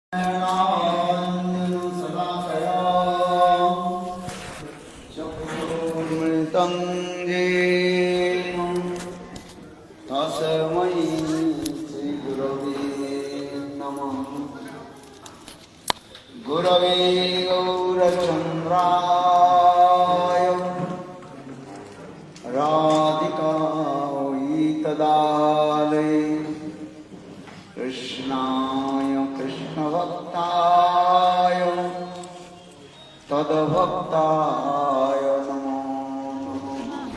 तस्मै श्रीगुरवे नमः। गुरवे गौरचन्द्राय राधिकायै तदालये कृष्णाय कृष्णभक्ताय तद्भक्ताय नमो नमः।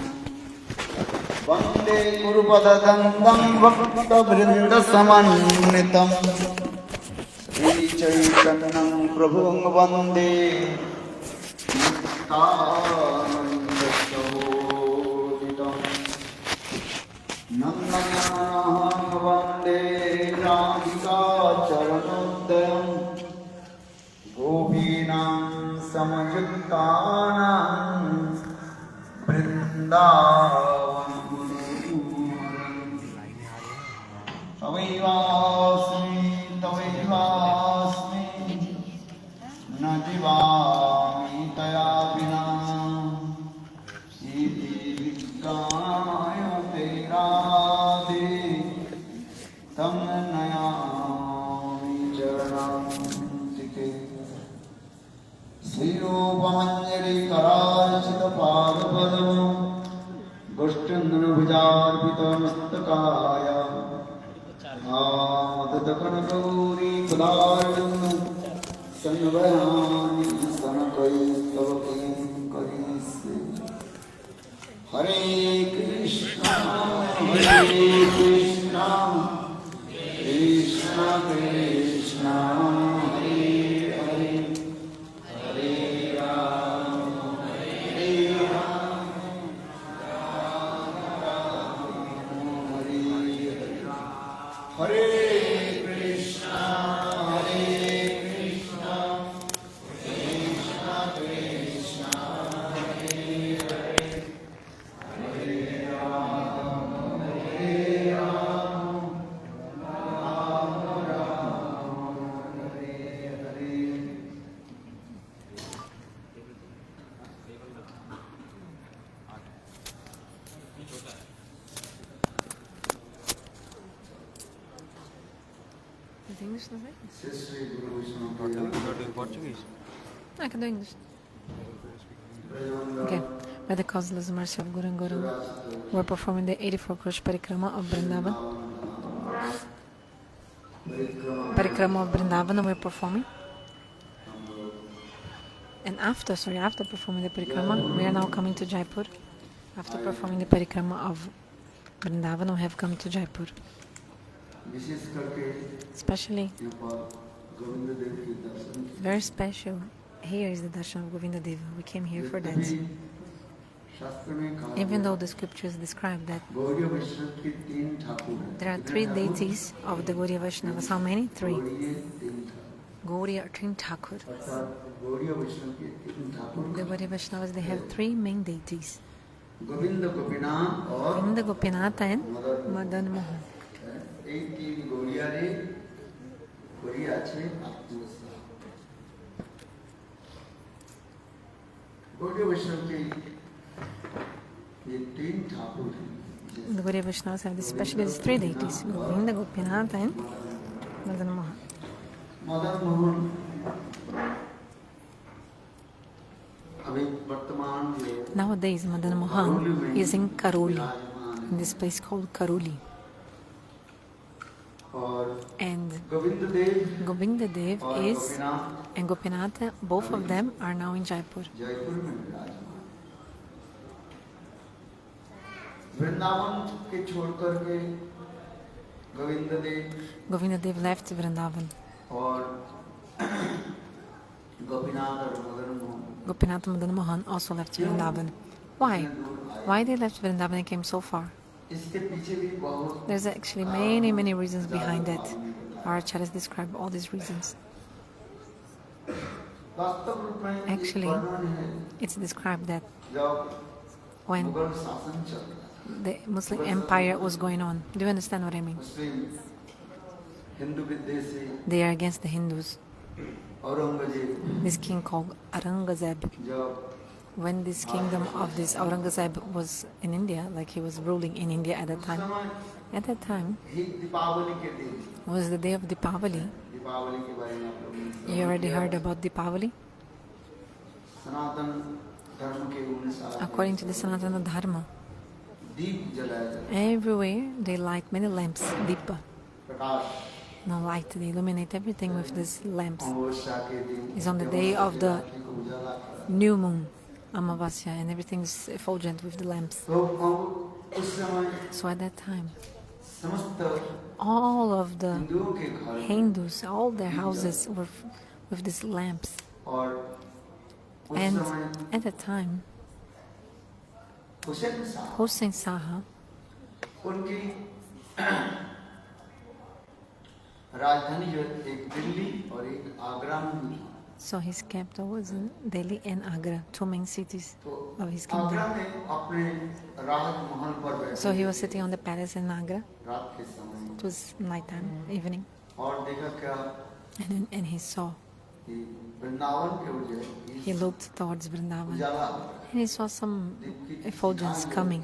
वन्दे गुरुपदगन्धं भक्तवृन्दसमन्वितं श्रीचैतन्यं प्रभुं वन्दे नित्यानन्दसहोदितं। नन्दनकाननं वन्दे राधिकाचरणोदयं गोपीनां समयुक्तानां वृन्दावनम्। तवैवास्मि तवैवास्मि न जीवामि तया विना। इति विज्ञायते राधे तं नयामि चरणान्तिके। श्रीरूपमञ्जलिकरार्चितपादपद्मं गोष्ठन्दनभुजार्पितमस्तकाय आमदकनकगौरी पदार्चनं सन्वयामि सनकैस्तव किङ्करीषु। हरे Krishna Krishna Krishna Hare Hare Hare Ram Hare Hare Krishna Krishna Krishna Hare Hare Hare Ram Ram Ram Hare Hare. Is English not right? Sri Guru Vishnu No, I can do English. Okay. By the causeless mercy of Guru and Guru, we're performing the 84 Krush Parikrama of Vrindavan. Parikrama of Vrindavan we're performing. And after performing the Parikrama, we are now coming to Jaipur. After performing the Parikrama of Vrindavan, we have come to Jaipur. Especially, very special, here is the darshan of Govinda Deva. We came here for that. Even though the scriptures describe that there are three deities of the Gaudiya Vaishnavas. How many? Three. Gaudiya Trin Thakur. The Gaudiya Vaishnavas, they have three main deities: Govinda Gopinath and Madan Mohan. The Gaudiya Vaishnavas have especially these three deities: Govinda, Gopinath and Madan Mohan. Nowadays, Madan Mohan is in Karoli, in this place called Karoli. And Govinda Dev is, and Gopinath, both of them are now in Jaipur. Govinda Dev left Vrindavan. Gopinath and Madan Mohan also left Vrindavan. Why? Why they left Vrindavan and came so far? There's actually many reasons behind that. Our acharyas describe all these reasons. Actually, it's described that when the Muslim Empire was going on, do you understand what I mean? Hindu विद्वेषी They are against the Hindus. Aurangzeb This king called Aurangzeb. जब When this kingdom of this Aurangzeb was in India, like he was ruling in India at उस that समय time ही दीपावली के दिन was the day of Deepavali. Deepawali के बारे में आप लोगों ने You श्रवण already किया। heard about Deepavali? सनातन धर्म के अनुसार According to the Sanatana Dharma, दीप जलाया जाता everywhere they light many lamps, Deepa. है। प्रकाश No light, they illuminate everything with these lamps. अमावस्या के दिन It's on the जब day of the रात्रि को उजाला करा। new moon, Amavasya, and everything's effulgent with the lamps. तो उस समय So at that time, समस्त all of the हिंदुओं के घर में Hindus, all their houses were with these lamps. और उस And समय at that time, हुसैन साहब Hussein Saha, उनकी राजधानी जो एक दिल्ली और एक आगरा में हुई। so his capital was in Delhi and Agra, two main cities तो of his आगरा kingdom. में अपने राजमहल पर बैठे So he was sitting on the palace in Agra. रात के समय It was nighttime, evening, और देखा क्या and he saw. कि वृंदावन के वजह He looked towards Vrindavan Ujala and he saw some effulgence coming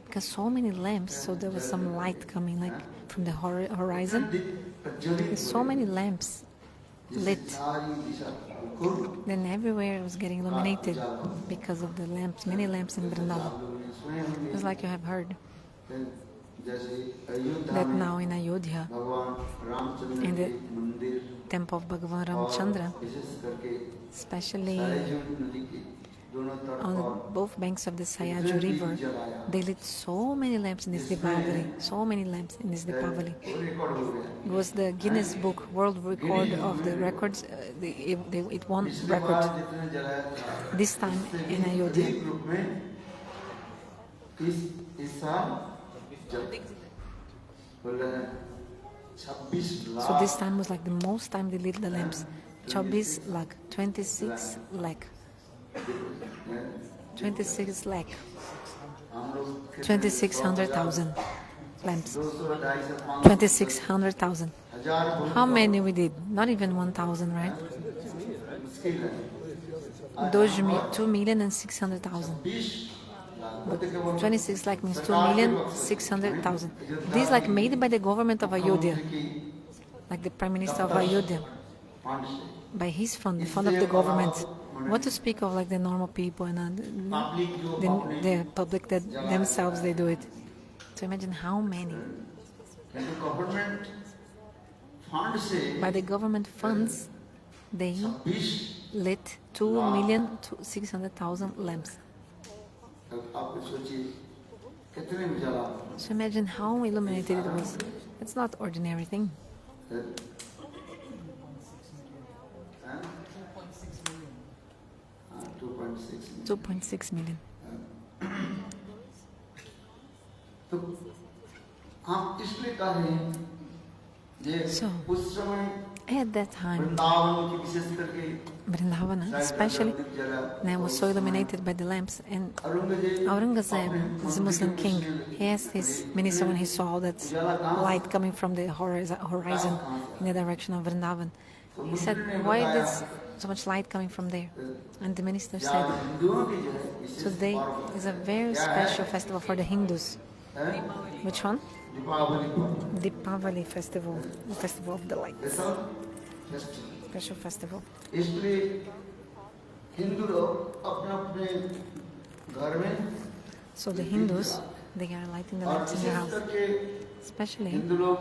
because so many lamps. So there was some light coming, like from the horizon. There's so many lamps lit. सारी दिशा बिल्कुल Then everywhere it was getting illuminated because of the lamps, many lamps in आप Vrindavan. लोगों ने सुने होंगे It's like you have heard जैसे Ayodhya that में now in Ayodhya, भगवान रामचंद्र in के the मंदिर temple of Bhagavan और Ramchandra, विशेष करके especially सरयू नदी के दोनों तरफ on और both banks of the इतने Sayaju दीप River, जलाया they lit so many lamps in this Deepavali, so many lamps in this Deepavali. वो रिकॉर्ड हो गया It was the Guinness Book World Record of the records. It won पिछली बार record जितने जलाया था this time इससे in भी Ayodhya. अधिक रूप में इस साल जब बोल रहे हैं 26 So this lakh time was like the most time they lit the lamps. 26 lakh, 26 lakh, 26 lakh, हम लोग 2600,000 lamps, 200 250 2600,000. हजार How many we did? Not even 1,000, right? मुश्किल है 2,600,000. 20 But 26 lakh means 2,600,000. These like made by the government of Ayodhya, like the Prime Minister of Ayodhya, fund से by his fund, the fund of the government. What to speak of like the normal people and public जो the public that themselves they do it. So imagine how many. Government fund से By the government funds, they 20 lit 2,600,000 lamps. आप सोचिए कितने उजाला So imagine how illuminated it was. It's not ordinary thing. है 2.6 2.6 million. तो हम इसलिए कह रहे हैं ये So, उस समय At that time, वृंदावन की विशेष करके Vrindavana, especially, now was so illuminated by the lamps. And Aurangzeb, this Muslim king, he asked his minister when he saw that light coming from the horizon in the direction of Vrindavan. He said, "Why is so much light coming from there?" And the minister said, हिंदुओं की जो है "Today is a very special festival for the Hindus." Which one? Deepawali पर Deepavali festival, the festival of the lights. ऐसा festival Special festival. इसलिए हिंदू लोग अपने अपने घर में So the Hindus, they are lighting the और lamps in their wishes house. करके Especially हिंदू लोग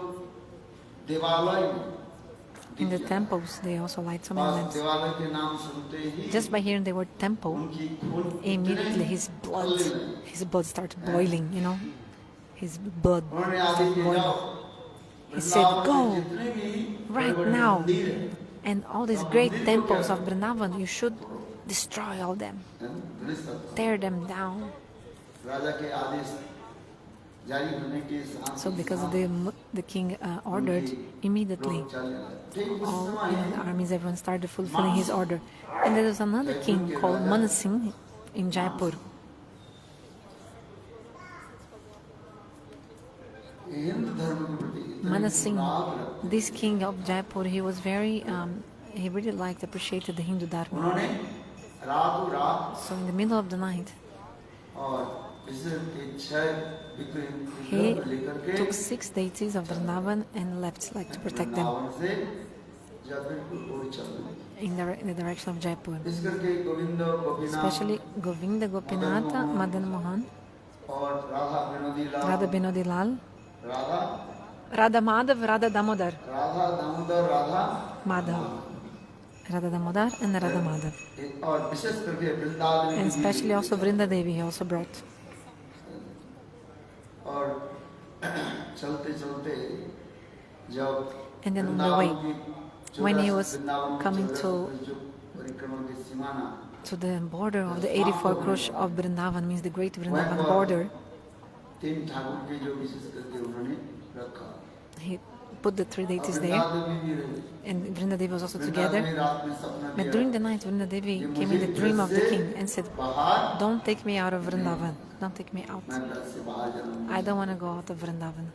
देवालय में in the temples, they also light so many बस lamps. देवालय के नाम सुनते ही Just by hearing the word temple, उनकी खून immediately his blood started boiling, you know. His blood उन्होंने आदेश started दिया boiling. He said, Vrindavan "Go में जितने भी right बड़े-बड़े now, मंदिर हैं, and all these great temples of Vrindavan, you should destroy all them, गृहस्थ tear them down." राजा के आदेश जारी होने के साथ So because of the king ordered, immediately all the armies, everyone started fulfilling his order. And there was another king called Mana Singh in Jaipur. Hindu धर्म के प्रति इतनी Mana Singh, राग रखते this king of Jaipur, he was very, he really liked, appreciated the Hindu Dharma. उन्होंने रातों रात So in the middle of the night, और विश्व के 6 विग्रह he को लेकर के took 6 deities of Vrindavan and left, like to protect them Vrindavan से जयपुर को ओर चल रहे in the direction of Jaipur. इस करके Govind Gopinath Especially Govinda Gopinatha, Madan Mohan, और राधा विनोदी लाल Radha Binodi Lal, Radha Radha Madhav, Radha Damodar, Radha Damodar Radha Madhav, Radha Damodar and Radha Madhav. और विशेष करके Vrindavan And especially also Vrinda Devi he also brought. और चलते चलते जब And then on the way, when he was coming to the border of the 84 Krush of Vrindavan, means the great Vrindavan border, तीन ठाकुर के जो विशेष करके उन्होंने रखा he put the 3 deities there, and Vrinda Devi was also together. रात में सपना But during the night, Vrinda Devi came in the dream of the king and said, बाहर "Don't take me out of Vrindavan. Don't take me out. मैं घर से बाहर जाना I don't want to go out of Vrindavan."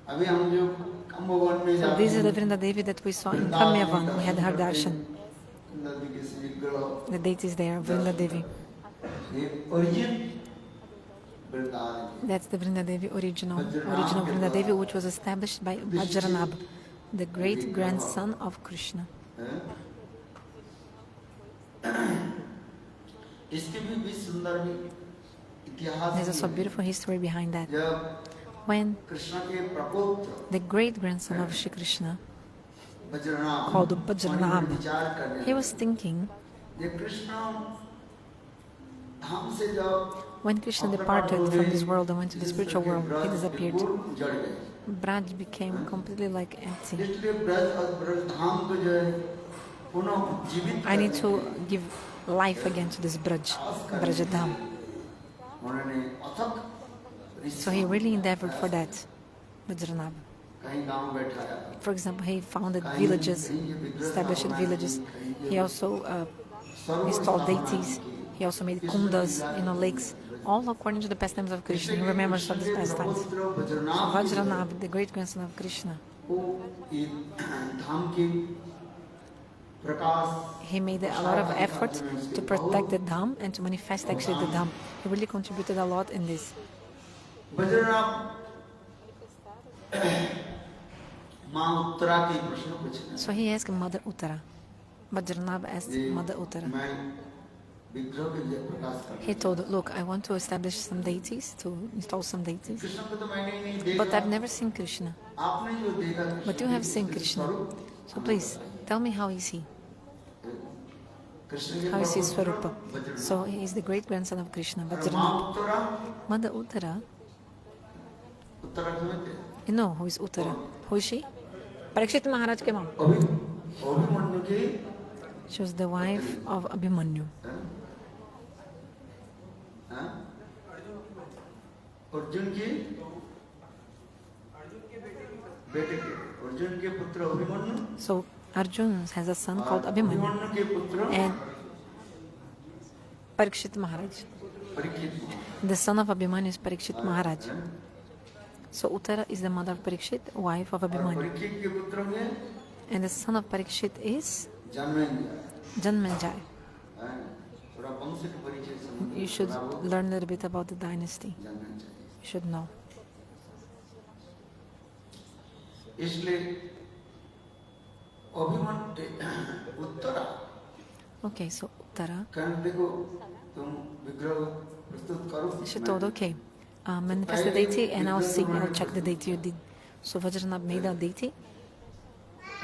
अभी हम जो कम्बोवन में So जाते this is the हैं Vrinda Devi that we saw in Kamyavan. We had her darshan. नदी के से विग्रह The deities there, Vrinda Devi. ये origin Vrindavan That's the Vrinda Devi original Vrinda Devi, which was established by Vajranab, the great grandson of Krishna. है इसके भी सुंदर भी इतिहास There's also a beautiful history behind that. जब When कृष्ण के प्रपुत्र the great grandson of Shri Krishna, Vajranabh called Vajranab, विचार करने he was thinking, ये कृष्ण हमसे जब when Krishna departed from this world and went to the spiritual world, he disappeared. जड़ गए Braj became completely like empty. इसलिए ब्रज और ब्रज धाम को जो है पुनः जीवित I need to give life again to this Brajadham. उन्होंने अथक So he really endeavored for that, Vajranab. कहीं गांव बैठाया For example, he founded villages, established villages. He also installed deities. He also made kundas, lakes, all according to the pastimes of Krishna. He remembers of these pastimes. So Vajranab, the great grandson of Krishna, वो ये धाम की प्रकाश he made a lot of effort to protect the Dham and to manifest actually the Dham. He really contributed a lot in this. Vajranabh माँ उत्तरा के प्रश्न पूछने So he asked Mother Uttara. Vajranab asked Mother Uttara. मैं विग्रह के लिए प्रकाश कर He told, "Look, I want to establish some deities, to install some deities, Krishna को तो मैंने नहीं देखा but I've never seen Krishna. आपने जो देखा But you have seen Krishna. So please, tell me how is he? Krishna के How is his प्रपुत्र Swarupa?" Vajranabh So he is the great grandson of Krishna, माँ Vajranab. Uttara Mother Uttara, Uttara समझते you know who is Uttara? Who is she? Parikshit Maharaj ke mom. Abhimanyu की She was the wife of Abhimanyu. हाँ? अर्जुन की बेटे के अर्जुन के पुत्र Abhimanyu So Arjun has a son called Abhimanyu Abhimanyu के पुत्र and Parikshit Maharaj. Parikshit The son of Abhimanyu is Parikshit Maharaj. So Uttara is the mother of Parikshit, wife of Abhimanyu. Parikshit के पुत्र में And the son of Parikshit is Janmendra Janmenjay. थोड़ा वंश के परिचय से You should learn a little bit about the dynasty. जानना चाहिए You should know. इसलिए Abhimanyu Uttara Okay, so Uttara, कहने देखो तुम विग्रह प्रस्तुत करो she told, okay, manifest the deity and I'll see, I'll check the deity you did. So Vajranab made a deity,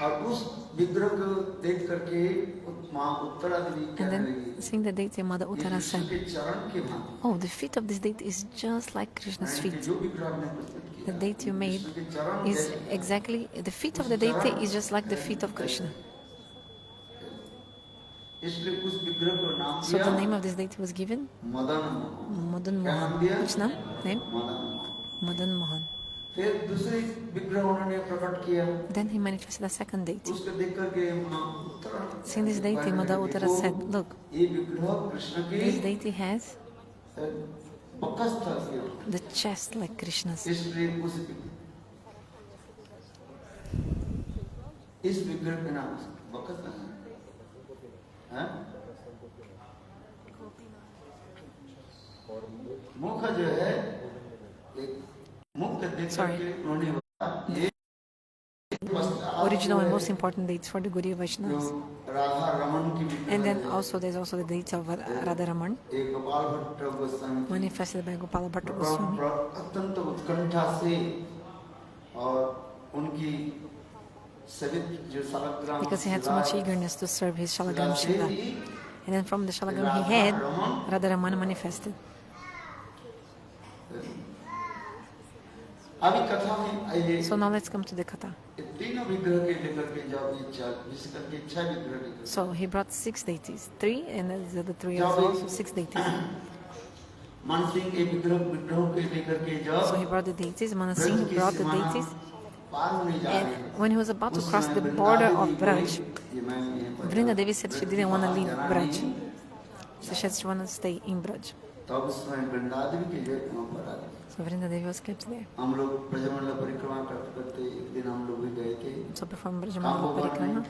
और उस विग्रह को देख करके माँ उत्तरा देवी and कहने then लगी seeing the deity, Mother ये Uttara कृष्ण said, के चरण के भांति "Oh, the feet of this deity is just like Krishna's कि feet. जो विग्रह आपने प्रस्तुत किया The deity you made Krishna के चरण is जैसे exactly, the feet of the deity is just like the feet of Krishna." इसलिए उस विग्रह को नाम So दिया the name of this deity was given Madan Mohan Madan क्या नाम Mohan. दिया Which name? Name? Madan Mohan Madan Mohan. फिर दूसरी विग्रह उन्होंने प्रकट किया Then he manifested a second deity. उसको देख करके माँ Uttara Seeing this deity, Mother Uttara said, "Look, ये विग्रह कृष्ण की this deity has बकस्थ किया the chest like Krishna's." इसलिए उस इस विग्रह के नाम से वक्त है मुख जो है एक मुख्य देख करके उन्होंने ये original and most important dates for the Gaudiya Vaishnavas. And then also there's also the dates of Radharaman, manifested by Gopala Bhatta Goswami. अत्यंत उत्कंठा से और उनकी because he had so much eagerness to serve his Shalagram Shiva. And then from the Shalagram he had, Radharaman manifested. So now let's come to the Katha. So he brought 6 deities, 3 and the other 3 also, so 6 deities. So he brought the deities, Manasingh brought the deities. And when he was about to cross the border of Braj, Vrinda Devi said she didn't want to leave Braj. So she said she wanted to stay in Braj. So Vrinda Devi was kept there. So perform Brajamandala Parikrama.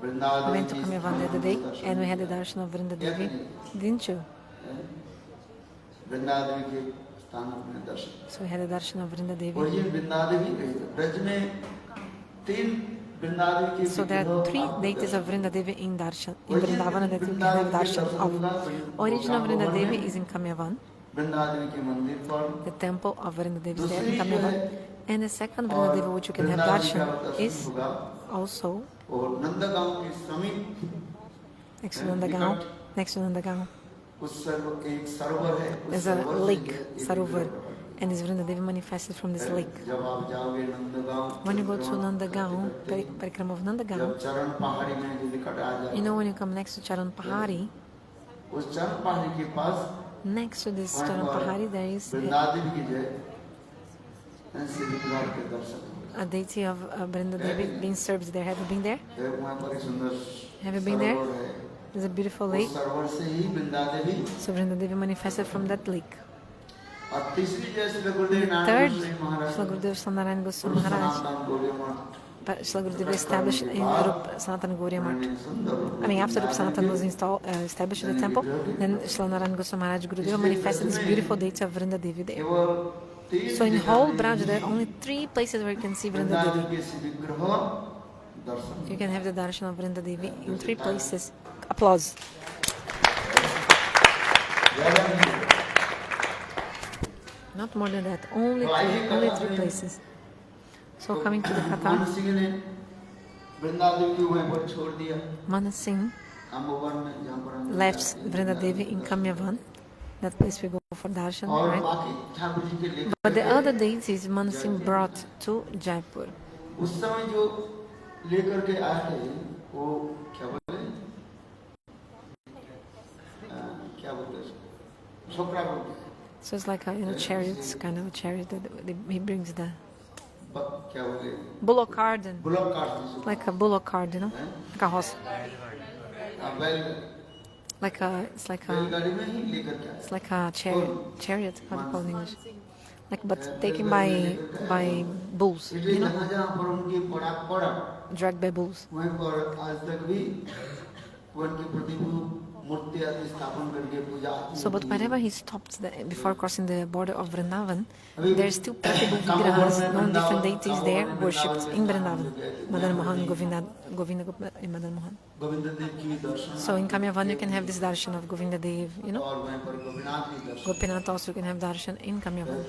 We went to Kamyavan the other day and we had the darshan of Vrinda Devi. Didn't you? So we had a darshan of Vrinda Devi. So there are 3 deities of Vrinda Devi in darshan, in Vrindavana that you can have darshan of. Original Vrinda Devi is in Kamyavan. The temple of Vrinda Devi is there in Kamyavan. And the second Vrinda Devi which you can have darshan is also next to Nandagaon. There's a lake, Sarovar, and this Vrinda Devi manifested from this lake. When you go to Nandagaon, Parikrama of Nandagaon, you know when you come next to Charan Pahari, next to this Charan Pahari there is a deity of Vrinda Devi being served there. Have you been there? Have you been there? There's a beautiful lake. So Vrinda Devi manifested from that lake. The third, Srila Gurudev Sanarayan Goswami Maharaj, Srila Gurudev established in Rup Sanatan Gauriya Math. I mean, after Rup Sanatan was established in the temple, then Srila Narayan Goswami Maharaj Gurudev manifested this beautiful deity of Vrinda Devi there. So in whole Braj, there are only 3 places where you can see Vrinda Devi. You can have the darshan of Vrinda Devi in 3 places. Applause. Not more than that, only 3 places. So coming to the Katha, Manasingh left Vrinda Devi in Kamyavan. That place we go for darshan, right? But the other deities Manasingh brought to Jaipur. So it's like a chariots, kind of a chariot that he brings the bullock cart, like a bullock cart, you know, like a horse. It's like a chariot. How do you call it in English? Like, but taken by bulls, you know, dragged by bulls. So, but wherever he stopped before crossing the border of Vrindavan, there are still Pratibu Vigrahas, different deities there worshipped in Vrindavan. Madan Mohan, Govinda Madan Mohan. So in Kamyavan you can have this darshan of Govinda Dev, you know. Gopinath also you can have darshan in Kamyavan.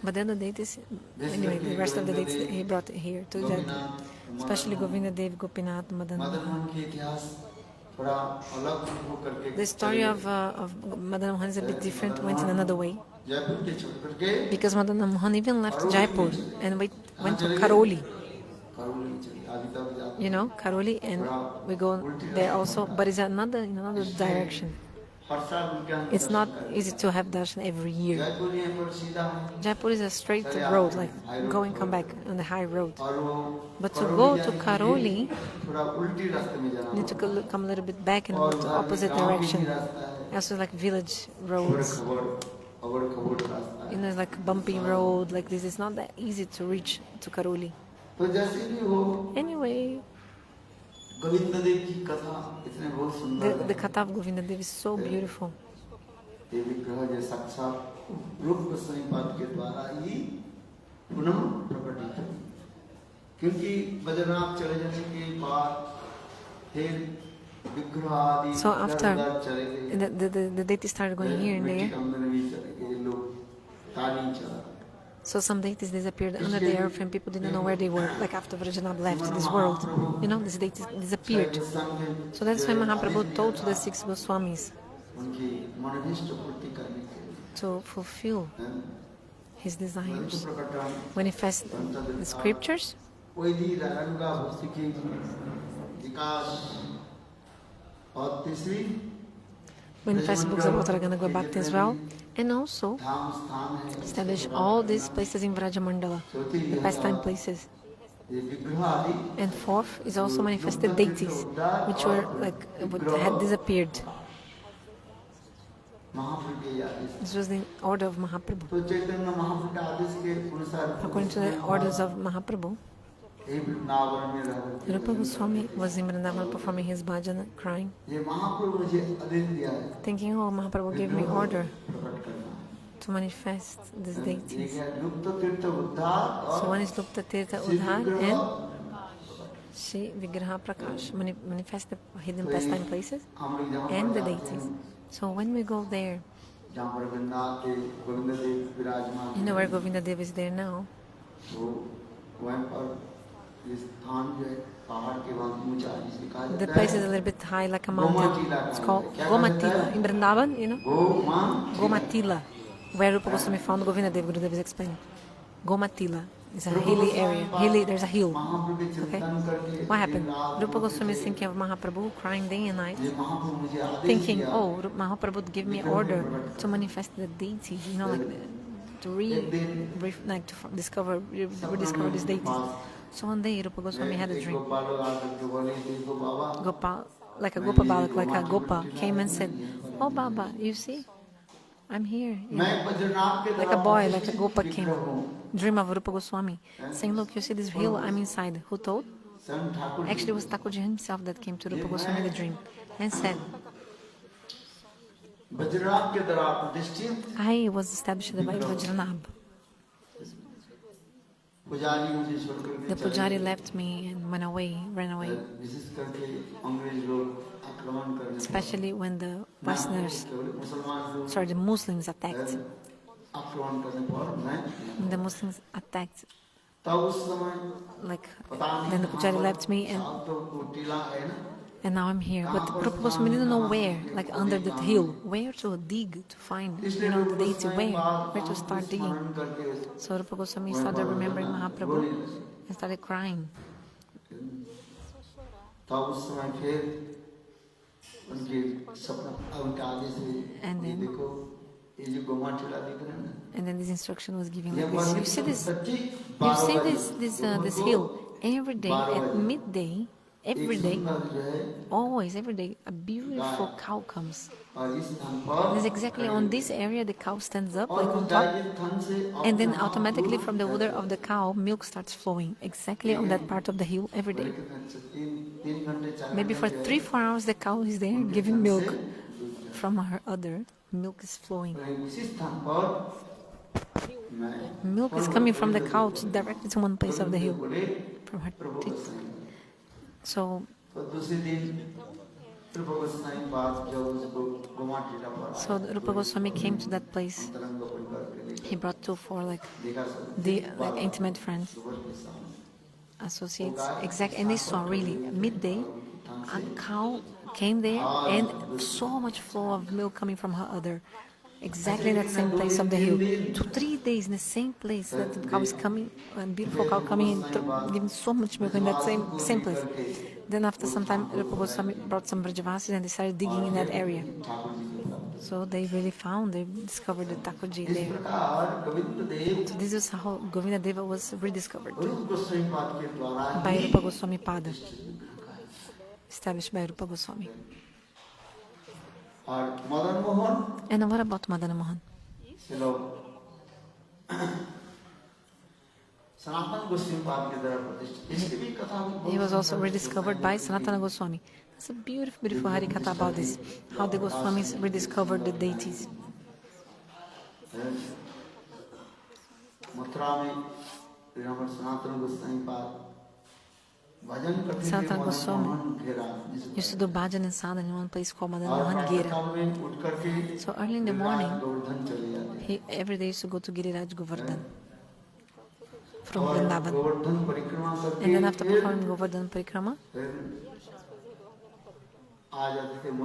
But then the deities, anyway, the rest of the deities he brought here to Jaipur, especially Govinda Dev, Gopinath, Madan Mohan. The story of Madan Mohan is a bit different, went in another way. Because Madan Mohan even left Jaipur and went to Karoli. You know, Karoli, and we go there also, but it's in another direction. It's not easy to have darshan every year. Jaipur is a straight road, like go and come back on the high road. But to go to Karoli, you need to come a little bit back and go to opposite direction. Also like village roads. it's like a bumpy road like this. It's not that easy to reach to Karoli. तो जैसे भी हो Anyway, Govind Dev की कथा इतने बहुत सुंदर the Katha of Govinda Dev is so beautiful. ये विग्रह जो साक्षात रूप गोस्वामी पाद के द्वारा ही पुनः प्रकटित है, क्योंकि बद्रीनाथ चले जाने के बाद फिर विग्रह आदि So after चले गए, the deity started going here and मिट्टी there. के अंदर भी चले गए, लोग ताली चला, So some deities disappeared under the earth and people didn't know where they were, like after Vrajanath left this world. You know, these deities disappeared. So that's why Mahaprabhu told to the 6 Goswamis उनकी मनोभिष्ट पूर्ति करने के लिए to fulfill his desires, प्रकटन manifest the scriptures, Vaidi रंगा भक्ति की विकास और तीसरी manifest books about Raganaga Bhakti as well, and also धाम स्थान है, establish all these places in Vrajamandala, the pastime places. ये विग्रह आदि And fourth is also manifested deities, which were like had disappeared. महाप्रभु के आदेश, This was the order of Mahaprabhu. तो चैतन्य महाप्रभु के आदेश के अनुसार According to the orders of Mahaprabhu, ये वृंदावन में रह Rupa Goswami was in Vrindavan performing his bhajan, crying, ये महाप्रभु मुझे आदेश दिया है thinking, oh, Mahaprabhu gave me order प्रकट करना, to manifest these ये deities. क्या लुप्त तीर्थ उद्धार So और one is Lupta Tirtha Udhar and Shri Vigraha Prakash, manifest the hidden pastime places हम लोग जहाँ and the पर जाते deities. हैं, So when we go there, जहाँ पर वृंदावन के गोविंद देव विराजमान you know where Govinda Dev is there now. तो वहाँ पर ये स्थान जो है पहाड़ के वहाँ ऊंचा है, जिसे कहा The जाता place is है a little bit high, like a mountain. It's called Gomatila. In Vrindavan, you know, गोमान Gomatila, where Rupa Goswami found Govinda Dev. Gurudev is explaining. Gomatila is a hilly area. Hilly, there's a hill. महाप्रभु के Okay. चिंतन करके What happened? दिन रात Rupa रोते Goswami is थे। thinking of Mahaprabhu, crying day and night, ये महाप्रभु मुझे आदेश thinking, दिया, oh, Mahaprabhu gave me order to manifest the deities, you know, like to like to rediscover these deities. So one day Rupa Goswami had a dream. Gopal आकर के बोले, देखो बाबा Gopal, like a Gopa Balak, like a Gopa, came and said, oh Baba, you see, I'm here. You know, मैं बद्रीनाथ के like a द्वारा boy, like a प्रतिष्ठित Gopa विग्रह came, हूँ। dream of Rupa Goswami, saying, look, you see this hill, I'm inside. Who told? स्वयं Thakur ji Actually, it was Thakurji himself that came to Rupa Goswami in the dream and said, Badrinath के द्वारा प्रतिष्ठित I was established by Vajranabh. पुजारी मुझे छोड़कर के The चले pujari गए। left me and went away, ran away, विशेष करके अंग्रेज लोग आक्रमण करने especially when the Westerners, केवल मुसलमान लोग sorry, the Muslims attacked. आक्रमण करने पर मैं When the Muslims attacked, तब उस समय like, पता नहीं then the कहाँ pujari पर left me सात तो कुटीला है ना, and now I'm here. But Rupa Goswami didn't know where, like under that hill, where to dig to find, इसलिए the लोग deity, उस समय बाद where to हम start को digging. स्मरण करके So Rupa Goswami started remembering Mahaprabhu and started crying. तब उस समय फिर उनके सपना उनके आगे से And ये then- देखो ये जो गोमा टीला दिख रहा है ना, And then this instruction was given ये like this. You see this? You see this hill every day at midday, every day, जो है always every day, a beautiful cow comes. और इस स्थान पर This is exactly on this area the cow stands up और like on उस top, गाय के थन से and then automatically from the udder of the cow milk starts flowing exactly on that part of the hill every day. तीन घंटे चार Maybe for 3-4 hours the cow is there giving milk from her udder. Milk is flowing. उसी स्थान पर मैं Milk is coming from the cow directly to one place of the hill बोले from her Prabhu teeth. Gosai. So तो दूसरे दिन प्रभु गोसाई बाद जब उसको गोमा टीला पर आए, So Rupa Goswami came to that place. तरंग परिवार के लिए He brought 2-4 like देखा सब the like intimate friends, सुबह के सामने associates, exact, and they saw really midday a cow came there and so much flow of milk coming from her udder, exactly in that same place of the hill. 2-3 days in the same place that the cow is coming, a beautiful cow coming and giving so much milk in that same place. Then after some time, Rupa Goswami brought some Vrajavasis and they started digging in that area. Thakur ji के पास। So they really they discovered the Thakurji इस there. प्रकार Govind Dev So this is how Govinda Deva was rediscovered रूप गोसाई पाद के द्वारा by he Rupa Goswami Pada, established by Rupa Goswami. और Madan Mohan And what about Madana Mohan? चलो He was also rediscovered by Sanatana Goswami. It's a beautiful, beautiful Hari-katha about this, how the Goswamis rediscovered the deities. Sanatana Goswami used to do bhajan and sadhana in one place called Madan Mohan Gera. So early in the morning, he every day used to go to Giriraj Govardhan from Vrindavan. And then after performing Govardhan Parikrama,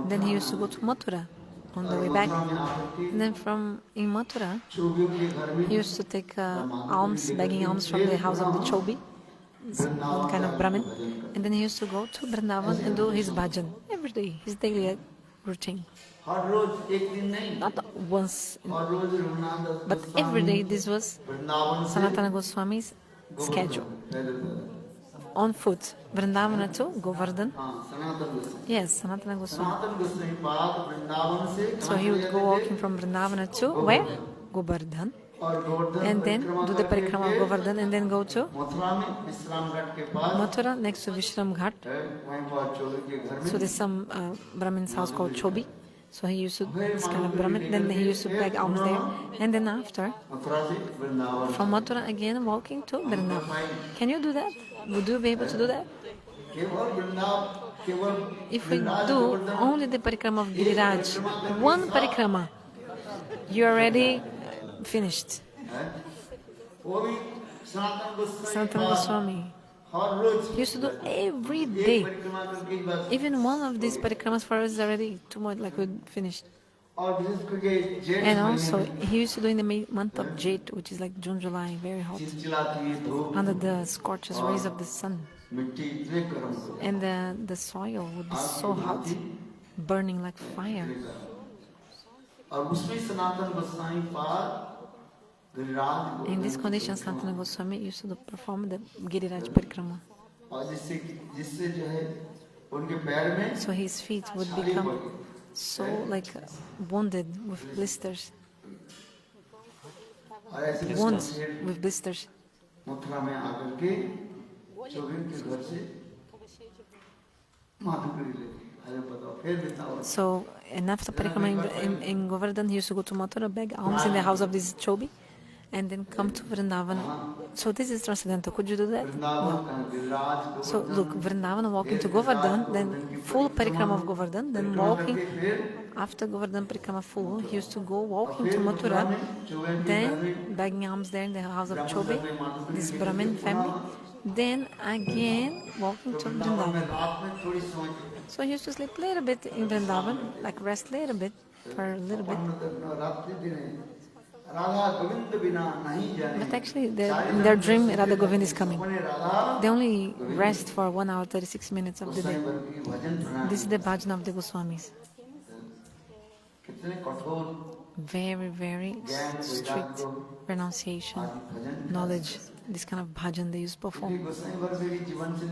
then he used to go to Mathura on the way back. And then from in Mathura, he used to take alms, begging alms from the house of the Chobi, one kind of Brahmin. And then he used to go to Vrindavan and do his bhajan every day, his daily routine. Not once, but every day. This was Sanatana Goswami's schedule. On foot, Vrindavana to Govardhan. Yes, Sanatana Goswami. So he would go walking from Vrindavana to where? Govardhan. And then do the parikrama of Govardhan and then go to Mathura next to Vishram Ghat. So there's some Brahmin's house called Chobi. So he used to, this kind of Brahmin, then he used to beg alms there. And then after, from Mathura again walking to Vrindavan. Can you do that? Would you be able to do that? If we do only the parikrama of Giriraj, one parikrama, you're already finished. Sanatana Goswami used to do every day. Even one of these parikramas for us is already too much, like we finished. And also, he used to do in the month of Jait, which is like June, July, very hot, under the scorches rays of the sun. And the soil would be so hot, burning like fire. In this condition, Sanatana Goswami used to perform the Giriraj Parikrama. So his feet would become so like wounded with blisters. Wounds with blisters. So, and after Parikrama in Govardhan, he used to go to Mathura, beg alms in the house of this Chobi, and then come to Vrindavan. So this is transcendental. Could you do that? No. So look, Vrindavan walking to Govardhan, then full Parikrama of Govardhan, then walking, after Govardhan Parikrama full, he used to go walking to Mathura, then begging alms there in the house of Chobi, this Brahmin family, then again walking to Vrindavan. So he used to sleep a little bit in Vrindavan, like rest a little bit, for a little bit. But actually, in their dream, Radha Govind is coming. They only rest for 1 hour, 36 minutes of the day. This is the bhajan of the Goswamis. Very, very strict renunciation, knowledge, this kind of bhajan they used to perform.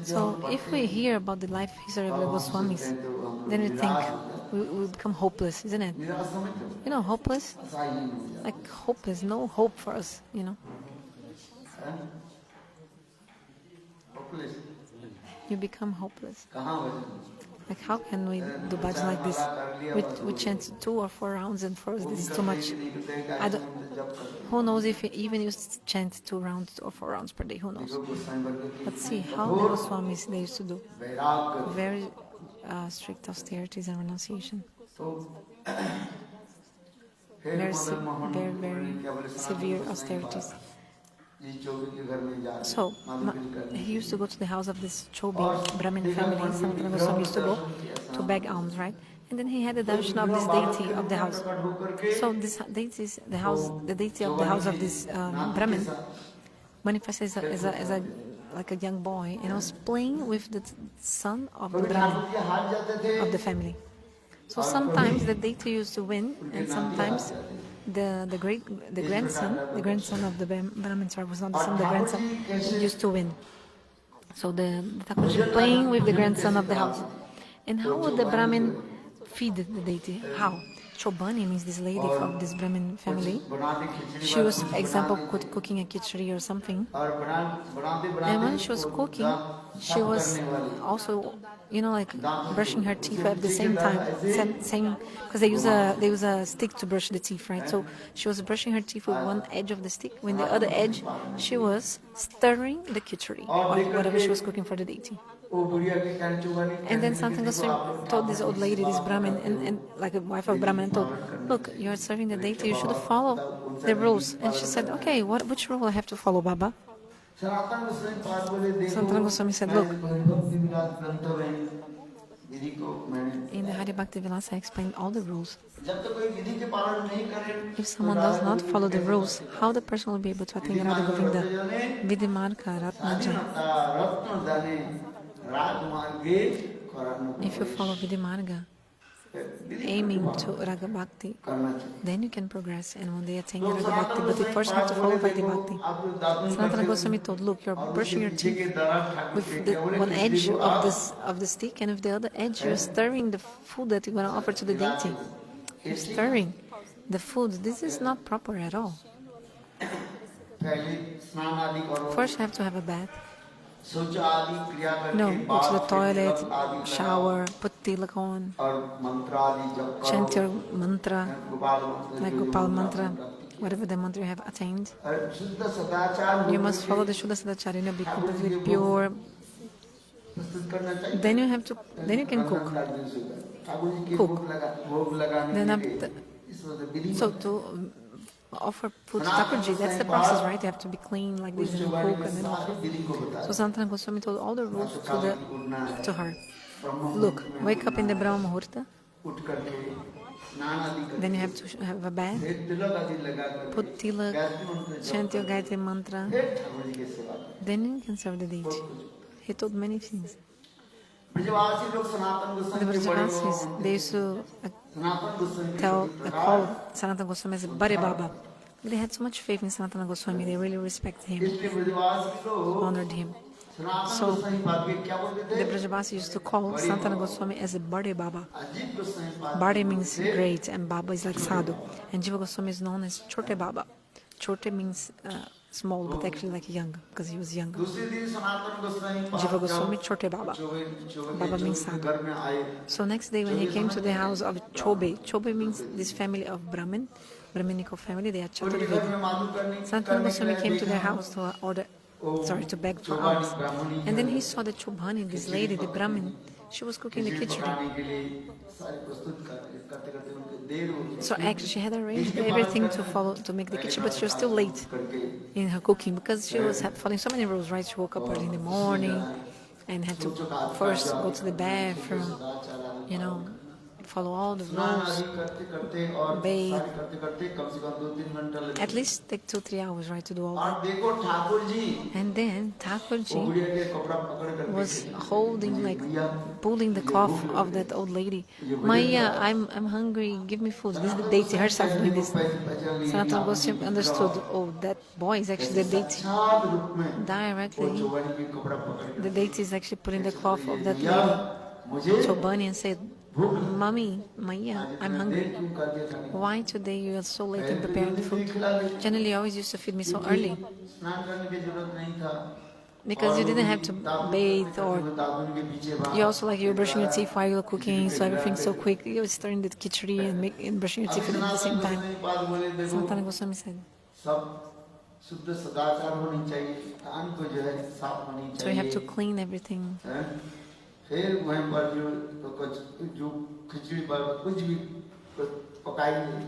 So if we hear about the life history of the Goswamis, then we think we become hopeless, isn't it? You know, hopeless? Like hopeless, no hope for us, you know. You become hopeless. Like how can we do bhajan like this? We chant 2 or 4 rounds and for us this is too much. Who knows if even you chant 2 rounds or 4 rounds per day, who knows? But see how the Goswamis they used to do. Very strict austerities and renunciation. Very, very severe austerities. So, he used to go to the house of this Chobi Brahmin family. Sanatana Goswami used to go to beg alms, right? And then he had the darshan of this deity of the house. So this deity is the house, the deity of the house of this Brahmin manifested as a like a young boy, and was playing with the son of the Brahmin of the family. So sometimes the deity used to win, and sometimes the grandson of the Brahmin tribe was not the son, the grandson used to win. So the Thakur was playing with the grandson of the house. And how would the Brahmin feed the deity? How? Chobani means this lady और from this Brahmin family. कुछ बनाते खिचड़ी She was, for बनाते example, बनाते cooking a khichdi or something. और बनाते And बनाते when she was वो cooking, दांत she साफ was करने वाली also, like दांत brushing her उसे teeth at the मिट्टी के same time. द्वारा ऐसे Same, because they use a stick to brush the teeth, right? So she was brushing her teeth with one edge of the stick. When the other edge, she was stirring the khichdi or whatever she was cooking for the deity. वो बुढ़िया के कान चुबाने And then कहने लगी, Sanatan देखो आप लोग Goswami told this old lady, this Brahmin, and like a wife of Brahmin, and told, look, you're serving the deity, you should follow the rules. And she said, okay, which rule I have to follow, Baba? Sanatan Goswami पाद बोले देखो Sanatan Goswami said, look, मैंने भक्ति विलास ग्रंथों में विधि को मैंने in the Hari-Bhakti Vilasa, I explained all the rules. जब तक कोई विधि के पालन नहीं करे If someone does not follow the rules, how the person will be able to attain Radha Govinda? Vidimarka Ratnaja. रत्न दाने राजमार्गे कराना If you follow Vidimarga, aiming to Raga Bhakti, करना चाहिए then you can progress and one day attain Raga Bhakti. But you first have to follow Vaidhi Bhakti. Sanatana Goswami told, look, you're brushing your teeth with the one edge of the stick, and with the other edge you're stirring the food that you're going to offer to the deity. You're stirring the food. This is not proper at all. पहले स्नान आदि करो First you have to have a bath. शौच आदि क्रिया करके No, go to the बाद toilet, फिर आदि करो shower, put tilak on, और मंत्र आदि जप chant करो your mantra, गोपाल मंत्र like जो Gopal जो mantra, प्राप्ति whatever the mantra you have attained. और शुद्ध सदाचार You must follow the Shuddha Sadacharya, be completely pure. प्रस्तुत करना चाहिए Then you can cook. Thakur ji के Cook. भोग लगाने Then के लिए after, इस वजह विधि so to offer food to Thakurji, that's the process, right? You have to be clean like this and cook and then offer. विधि को बता So Sanatana Goswami told all the rules to her. Look, wake up in the Brahma Muhurta, उठ करके स्नान आदि करके then you have to have a bath, फिर तिलक आदि लगा करके put tilak, गायत्री मंत्र जप chant your Gayatri mantra, फिर ठाकुर जी की सेवा करें then you can serve the deity. He told many things. ब्रजवासी लोग सनातन The गोस्वामी के बड़े Brajavasis, they used to Sanatan Goswami call Sanatana Goswami as Bare Baba. They had so much faith in Sanatana Goswami, they really respect him, इसलिए ब्रजवासी लोग honored him. सनातन So, Goswami पाद के क्या बोलते थे The Brajavasis used to call Sanatana Goswami as a Bare Baba. Ajit Goswami पाद Bare means great and Baba is like Sadhu. And Jiva Goswami is known as Chote Baba. Chote means small, but actually like young, because he was younger. दूसरे दिन सनातन गोस्वामी पाद Jiva Goswami, Chote Baba. Baba means के Sadhu. घर में आए So next day when he came to the house of Chobe, Chobe means this family of Brahminical family, they are उनके घर Chaturvedi. में मालूम करने Sanatana Goswami came to their देखा, house to order, to beg for चौबानी alms. Brahmani And then he saw the Chobhani, this lady, the Brahmin, she was cooking the khichdi khichdi. पकाने के लिए सारे प्रस्तुत करते करते उनके देर हो गई So actually she had arranged everything to make the khichdi, but she was still late करके in her cooking because she was following so many rules, right? She woke up early in the morning and had to first go to the bathroom, follow all the स्नान rules. आदि करते करते और bathe. सारे करते करते कम से कम 2-3 घंटा लगे At least take 2-3 hours, right, to do all और that. देखो ठाकुर जी And then वो Thakurji बुढ़िया के कपड़ा पकड़ करके was holding, like, pulling the cloth of that old lady. Maya, I'm hungry, give me food. This is the deity herself doing this. Sanatana Goswami understood, oh, that boy is actually the deity. साक्षात रूप में वो Directly, चौबानी के कपड़ा पकड़ the deity is actually putting the cloth of that लिया lady, मुझे Chobani, and said, Mommy, Maya, I'm hungry. क्यों कर दिया खाने Why today you are so late in preparing the food? खिला दी Generally, you always used to feed me so early स्नान करने की जरूरत नहीं था because you didn't have to bathe, or दादुन के पीछे भाग you also, like, you're brushing your teeth while you're cooking, so everything's so quick. You're stirring the khichdi and brushing your teeth at the same time. बात बोले देखो Sanatana Goswami said, सब शुद्ध सदाचार होनी चाहिए कान को जो है साफ होनी so you have to चाहिए clean everything. हैं? फिर वहीं पर जो खिचड़ी पर कुछ भी पकाएंगे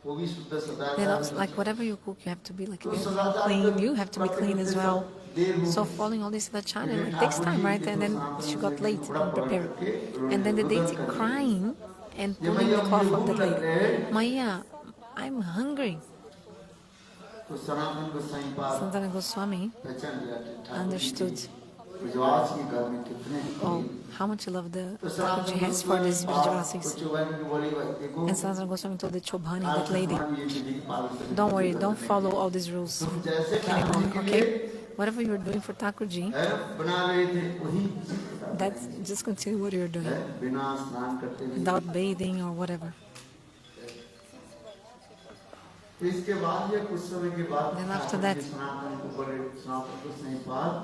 वो भी शुद्ध Then सदाचार also, like, whatever you cook, you have to be, like, तो सदाचार clean. You have to be clean as well. देर हो So following all this sadhana, it takes time, right? And then she got late in preparing. And then the deity crying and pulling the cloth of the lady. Maya, I'm hungry. तो सनातन गोस्वामी पाद Sanatana Goswami पहचान लिया कि Thakur ji understood, Brajwas के घर में कितने oh, how much love the तो Thakurji Sanatan has for these Goswami पाद Brajavasis. को चौबानी को बोली देखो And Sanatana Goswami told the Chobhani, आज that lady, हम ये विधि पालन करेंगे। don't worry, don't follow all these rules तुम जैसे ठाकुर जी anymore, के लिए okay? Whatever you're doing for Thakurji, है, बना रहे थे वही चीज़ that's just continue what you're doing है, बिना स्नान करते हुए without bathing or whatever. इसके बाद ये कुछ समय के बाद Then after that, सनातन को बड़े सनातन को सही बात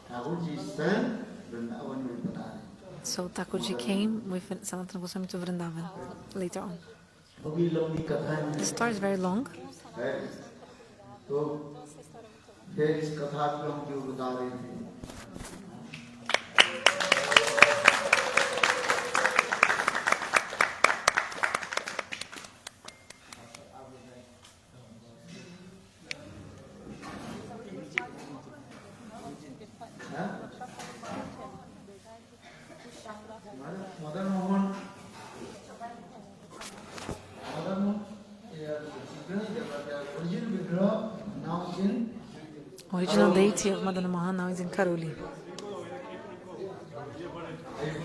ठाकुर जी स्वयं वृंदावन में बता रहे। so Thakurji came with Sanatana Goswami to Vrindavan later on. अभी लंबी कथा है। The story is very long. तो फिर इस कथा को हम जो बता रहे थे, मदन मोहन ओरिजिनल विग्रह now in Original deity of Madana Mohan now is in Karoli.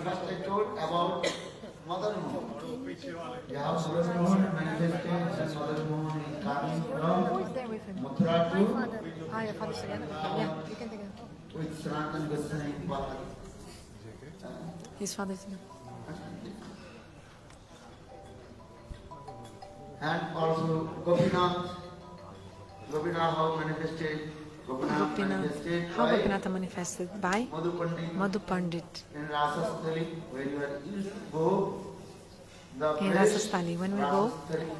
First I told about Madan Mohan. Yeah, Madan Mohan manifested as Madan Mohan is coming from Mathura to Your father's again? Yeah, you can take it. with Sanatan Goswami Pad. His father's again. And also Gopinath how manifested. Manifested How by Gopinatha manifested? By Madhu Pandit. Madhu Pandit. In Rasasthali, when you are used to go, the In place, Rasasthali, when we go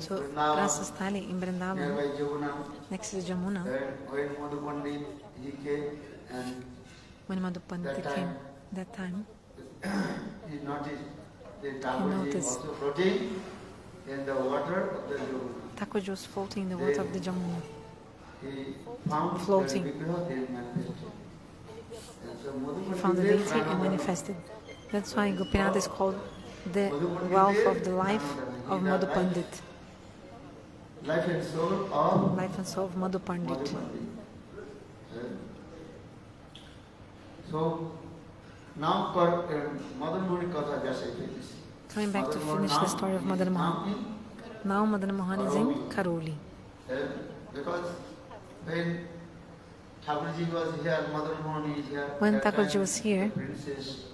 to Rasasthali in nearby Vrindavan, Jamuna, next to Jamuna, when Madhu Pandit he came and when Madhu Pandit came, that time, he noticed the Thakurji noticed. also floating in the water of the Jamuna. Thakurji was floating in the water of the Jamuna. He found Floating. the vigraha there manifested. And so Madhu He found the Pandit deity and manifested. That's why Gopinath is called the wealth of the life of Madhu Pandit. Life and soul of Life and soul of Madhu Pandit. Madhu Pandit. So now for Madan Mohan Katha, just I finish. Coming back to finish the story of Madan Mohan. Now Madan Mohan is in Karoli. Because when Thakurji was here, Madan Mohan is here. When that Thakurji time was here, the princess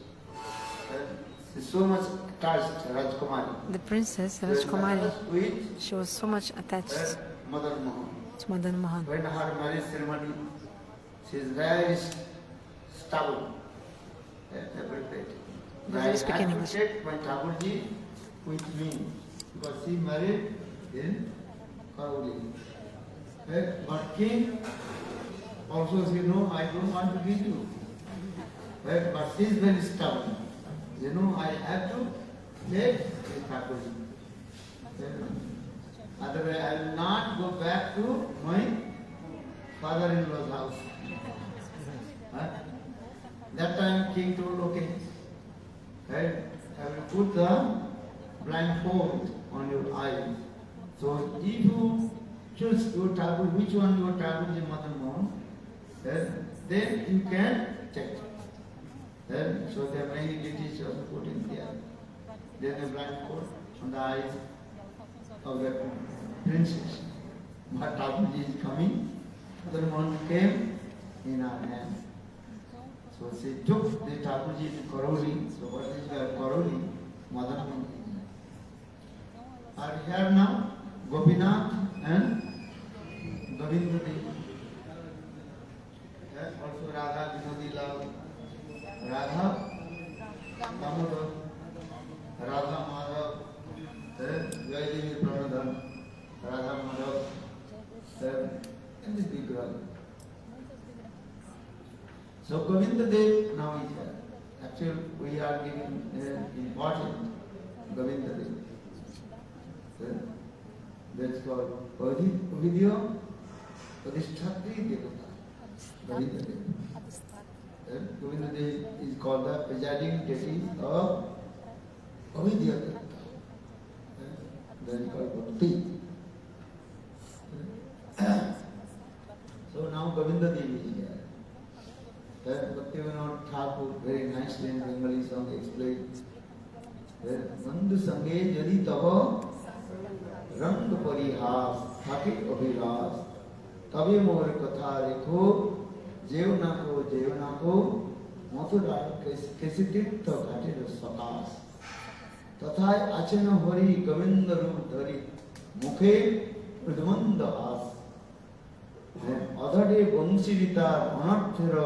is so much attached, Rajkumari. the princess Rajkumari, With she was so much attached Madan Mohan. to Madan Mohan. When her marriage ceremony, she is very stubborn. Every plate. Very speaking English. My Thakurji with me because she married in Karoli. But king also said, no, I don't want to give you. But she is very stubborn. You know, I have to take the Thakurji. Otherwise, I will not go back to my father-in-law's house. That time king told, okay, I will put the blindfold on your eyes. So if you choose your Thakur, which one your Thakur is Madan Mohan, then you can check. So there are many deities also put in there. Then a blindfold on the eyes of the princess. But Thakur is coming, Madan Mohan came in our hand. So she took the Thakurji to Karoli. So what is the Karoli? Madan Mohan. Are here now Gopinath and Govinda Devi. Also Radha Vinodi Lal. Radha Damodar. Radha Madhav. Jaidevi Pranadhan. Radha Madhav. And this big girl. So Govinda Dev now is here. Actually, we are giving important Govinda Dev. That's called Ovidya Padhishthatri Devata. Govinda Dev. Govinda Dev is called the presiding deity of Ovidya Devata. Then called Bhakti. So now Govinda Dev is here. Bhaktivinoda Thakur very nicely in Bengali song explains. Nandu sange jadi tava rang parihas thake abhilas tabe mor katha rekho jevna ko mathura kesitit ghatir sakas tathay achena hori govinda rup dhari mukhe उद्मंद आस अधरे वंशीवितार अनर्थेर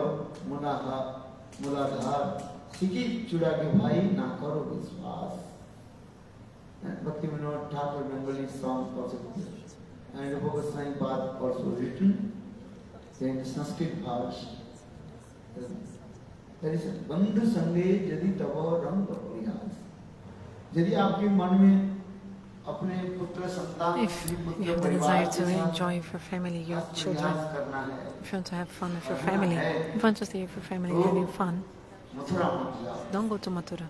मूलाधार सिकी चुड़ा के भाई ना करो विश्वास. Bhakti Vinod Thakur Bengali song possible. And Rupa Goswami Pad also written in Sanskrit verse. There is a Bandhu Sange Jadi Tava Rang Priyas. यदि आपके मन में अपने पुत्र संतान If you have the desire to enjoy with your family, your children, if you want to have fun with your family, if you want to stay with your family having fun, don't go to Mathura.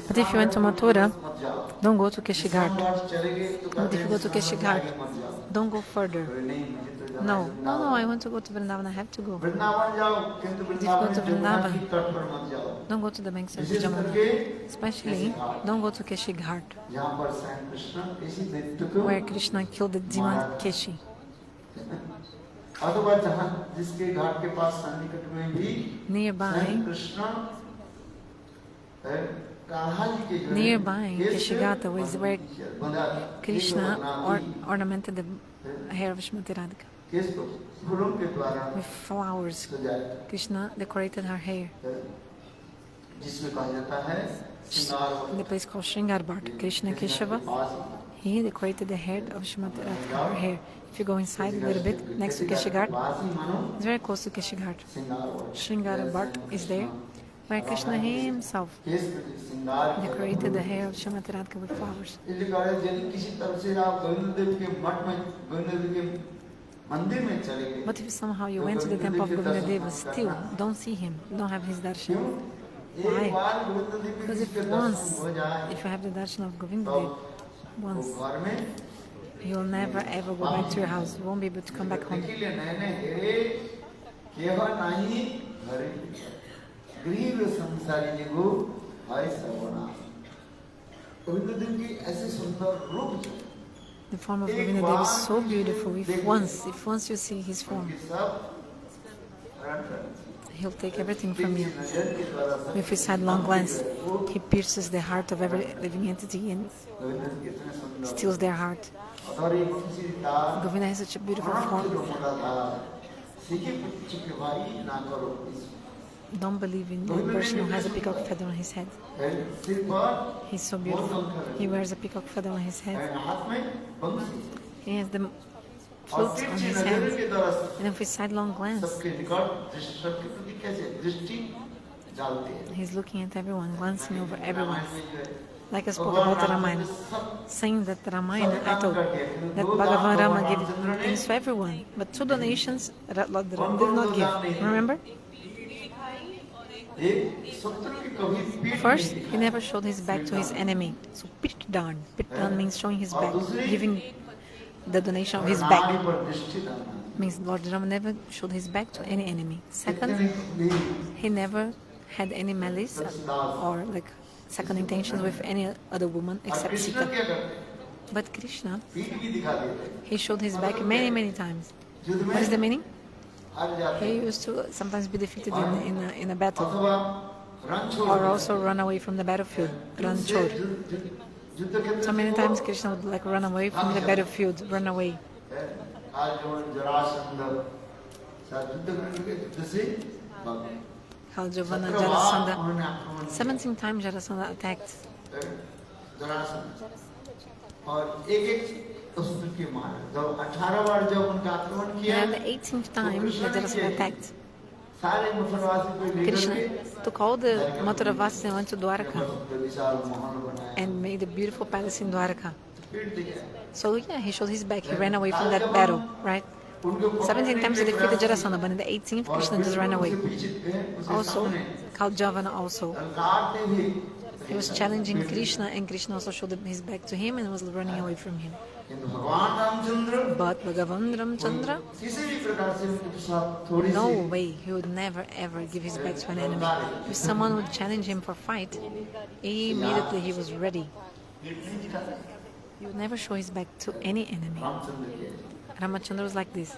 But if you went to Mathura, don't go to Keshighat. But if you go to Keshighat, don't go further. No, I want to go to Vrindavan, I have to go. But if you go to Vrindavan, don't go to the banks of Jamuna. Especially, don't go to Keshighat, where Krishna killed the demon Keshi. Nearby Keshigata was where Krishna ornamented the hair of Shrimati Radhika with flowers. Krishna decorated her hair. The place called Shringar Bhat. Krishna Keshava, he decorated the hair of Shrimati Radhika, her hair. If you go inside a little bit, next to Keshighat, it's very close to Keshighat. Shringar Bhat is there, where Krishna himself decorated the hair of Shrimati Radhika with flowers. But if somehow you went to the temple of Govinda Deva, still don't see him, don't have his darshan. Why? Because if you have the darshan of Govinda Deva once, you will never ever go back to your house. You won't be able to come back home. The form of Govinda Deva is so beautiful. If once you see his form, he'll take everything from you. With his sidelong glance, he pierces the heart of every living entity and steals their heart. Govinda has such a beautiful form. Don't believe in the person who has a peacock feather on his head. He's so beautiful. He wears a peacock feather on his head. He has the flutes on his head. And with his sidelong glance, he's looking at everyone, glancing over everyone. Like I spoke about the Ramayana, saying that the Ramayana, I told that Bhagavan Rama gave things to everyone, but 2 donations Lord Rama did not give. Remember? First, he never showed his back to his enemy. So Pitdan means showing his back, giving the donation of his back. Means Lord Rama never showed his back to any enemy. Second, he never had any malice or like second intentions with any other woman except Sita. But Krishna, he showed his back many times. What is the meaning? He used to sometimes be defeated in a battle, or also run away from the battlefield, run chor. So many times Krishna would like run away from the battlefield, run away. Kaljavana, Jarasandha, 17 times Jarasandha attacked. And the 18th time that Jarasandha attacked, Krishna took all the Mathuravasi and went to Dwaraka and made a beautiful palace in Dwaraka. So yeah, he showed his back, he ran away from that battle, right? 17 times he defeated Jarasandha, but in the 18th, Krishna just ran away. Also, Kaljavana also. He was challenging Krishna, and Krishna also showed his back to him and was running away from him. But Bhagavan Ramchandra, no way, he would never ever give his back to an enemy. If someone would challenge him for fight, immediately he was ready. He would never show his back to any enemy. Ramachandra was like this.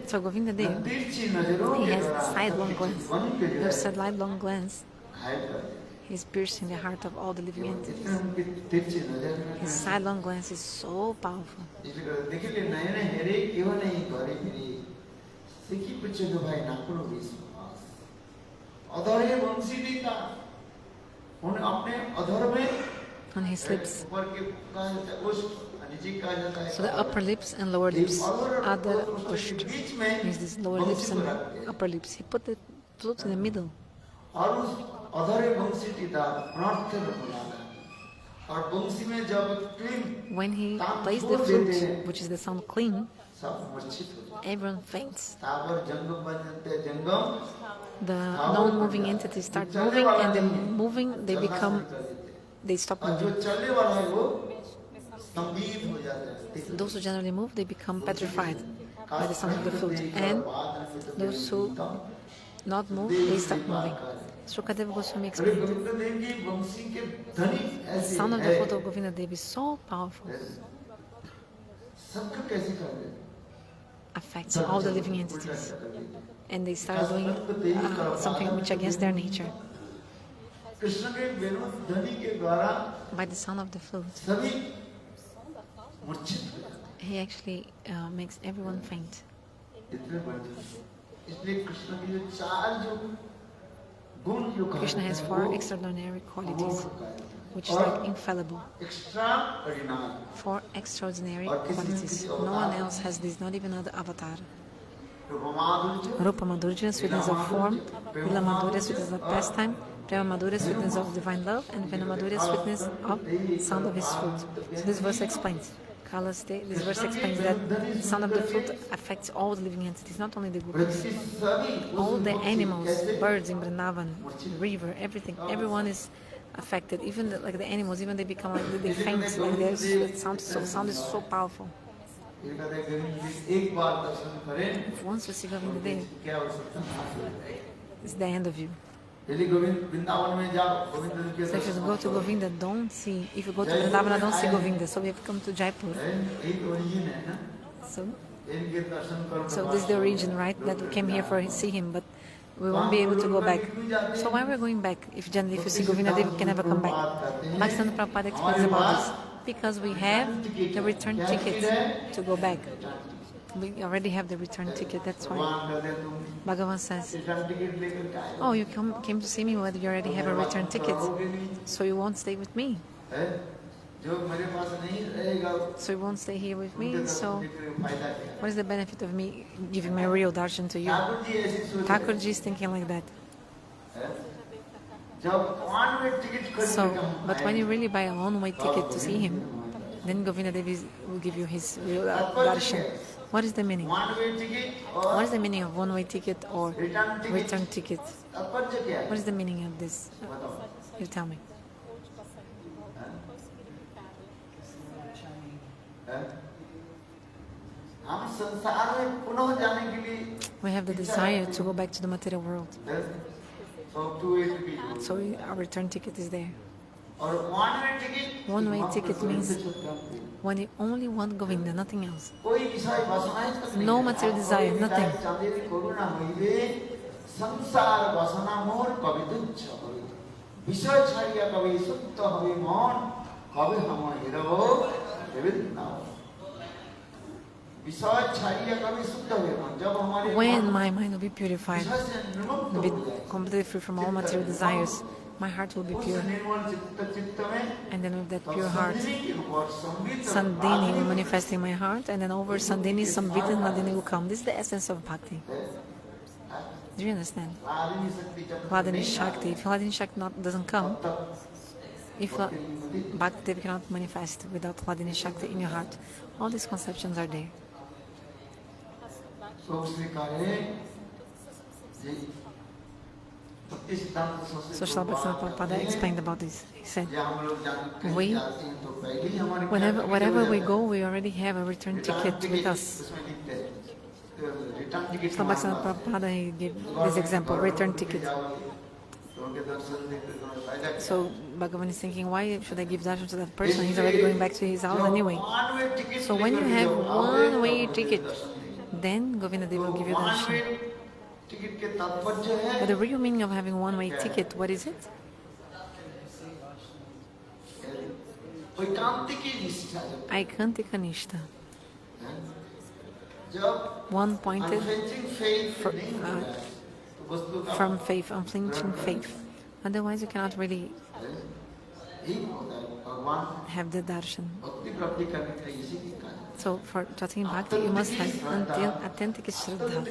So Govinda Dev, he has sidelong glance. He has sidelong glance. He's piercing the heart of all the living इतने entities. उनकी तिरछी नजर में His sidelong glance is so powerful. इसलिए देखिए नए नए हेरे क्यों नहीं घरे फिरे सिकी पिछे जो भाई नाकुरो विश्वास अधरे वंशी का उन अपने अधर में On his lips. ऊपर के कहा जाता है उष्ट नीचे कहा जाता है So the upper lips and lower lips, Adar Usht, means these lower lips and upper lips. He put the flute in the middle. और उस अधरे वंशी का अनर्थ बनाना और वंशी में जब clean When he plays the flute, which is the sound clean, सब मूर्छित हो जाते everyone faints. तापर जंगम बन जाते हैं जंगम The non-moving entities start moving, and the moving, they stop और जो moving. चलने वाला है वो संगीत हो जाता है Those who generally move, they become petrified by the sound of the flute. And those who not move, they start moving. Sukadeva Goswami explained, गुरुदेव की वंशी के धनी the ऐसे sound of the है flute of Govinda Dev is so powerful, सबको कैसे कर दे affects all the living entities. And they start doing something which against their nature. Krishna के वेणु ध्वनि के द्वारा By the sound of the flute, सभी मूर्छित हो जाते he actually makes everyone faint. हैं। इतने बड़े इसलिए कृष्ण की जो चार जो गुण जो कहा Krishna has जाता है, 4 वो extraordinary qualities, अमोघ कहा जाता है। which is like infallible. extraordinary 4 extraordinary qualities. No one else has this, not even other avatar. रूपमाधुर्य Rupa Madhurya, sweetness of form, Lila Madhurya, sweetness of pastime, Prema Madhurya, sweetness of divine love, and Vena Madhurya, sweetness of sound of his flute. So this verse explains. This verse explains that the sound of the flute affects all the living entities, not only the gopis. पृथ्वी सभी All उस the Murthy animals, कैसे birds in Vrindavan, river, everything, everyone is affected. Even like the animals, even they become like they faint. Like their sound is so powerful. ये कहते हैं गोविंद जी एक बार दर्शन करें If once you see Govinda Dev, क्या हो सकता है it's the end of you. यदि गोविंद वृंदावन में जाओ गोविंद जी के So if you Darshan go to Govinda, don't see. If you go to Vrindavana, don't see Govinda. So we have come to Jaipura. एक origin है ना So, इनके दर्शन करो so this is the origin, right? That we came here for see him, but we won't be able to go back. So why we're going back? If generally, if you see Govinda Dev, you can never come back. Bhaktivinoda Prabhupada explains about this. Because we have the return ticket to go back. We already have the return ticket. That's why Bhagavan says, return ticket लेकर के आए "Oh, you came to see me, whether you already have a return ticket, so you won't stay with me. हैं? जो मेरे पास नहीं रहेगा So you won't stay here with उनके me. दर्शन So के फायदा क्या what is the benefit of me giving my real darshan to you?" Thakur ji ऐसी सोच Thakurji is thinking like that. है? जब वन वे टिकट खरीद So, के हम but when you really buy a one-way ticket to see him, then Govinda Devi will give you his real darshan. What is the meaning? One way ticket और What is the meaning of one-way ticket or return ticket return ticket? तात्पर्य क्या है What is the meaning of this? बताओ You tell me. हैं? हम संसार में पुनः जाने के लिए We have the desire to go back to the material world. हैं? So two way ticket So our return ticket is there. और one way ticket One-way ticket means when you only want Govinda, nothing else. कोई विषय वासनाएं तक नहीं No है। material आप desire, कोई nothing. विचार चाहते करुणा होइबे संसार वासना मोर कवि तुच्छ होइबे विषय छाड़िया कवि सुप्त होइबे मन कवि हम हिरवो विविध नाम विषय छाड़िया कवि शुद्ध होइबे मन जब हमारे When my mind will be purified, विषय से निर्मुक्त will be हो जाए completely free from all material desires, my heart will be उस pure. निर्मल चित्त में And then with that तब pure heart, संधिनी के ऊपर संवित Sandhini will manifest in my heart, and then over Sandhini, Samvita and Hladini will come. This is the essence of bhakti. Do you understand? आदमी शक्ति जब Hladini Shakti. If Hladini Shakti doesn't come, तब if Bhakti Devi cannot manifest without Hladini Shakti in your heart, all these conceptions are there. So Srila Bhaktivinoda Prabhupada explained about this. He said, we, wherever we go, we already have a return ticket with us. Srila Bhaktivinoda Prabhupada he gave this example, return ticket. So Bhagavan is thinking, why should I give darshan to that person? He's already going back to his house anyway. So when you have one-way ticket, then Govinda Dev will give you darshan. But the real meaning of having one-way ticket, what is it? एकांतिकी निष्ठा जब Aikantika Nishta. जब One pointed unflinching faith नहीं हो रहा है, तो वस्तु का from faith, unflinching faith. Otherwise, you cannot really यही होता है भगवान have the darshan. भक्ति प्राप्ति करने के लिए इसी की कार्य So, for to attain bhakti, you must have authentic shraddha,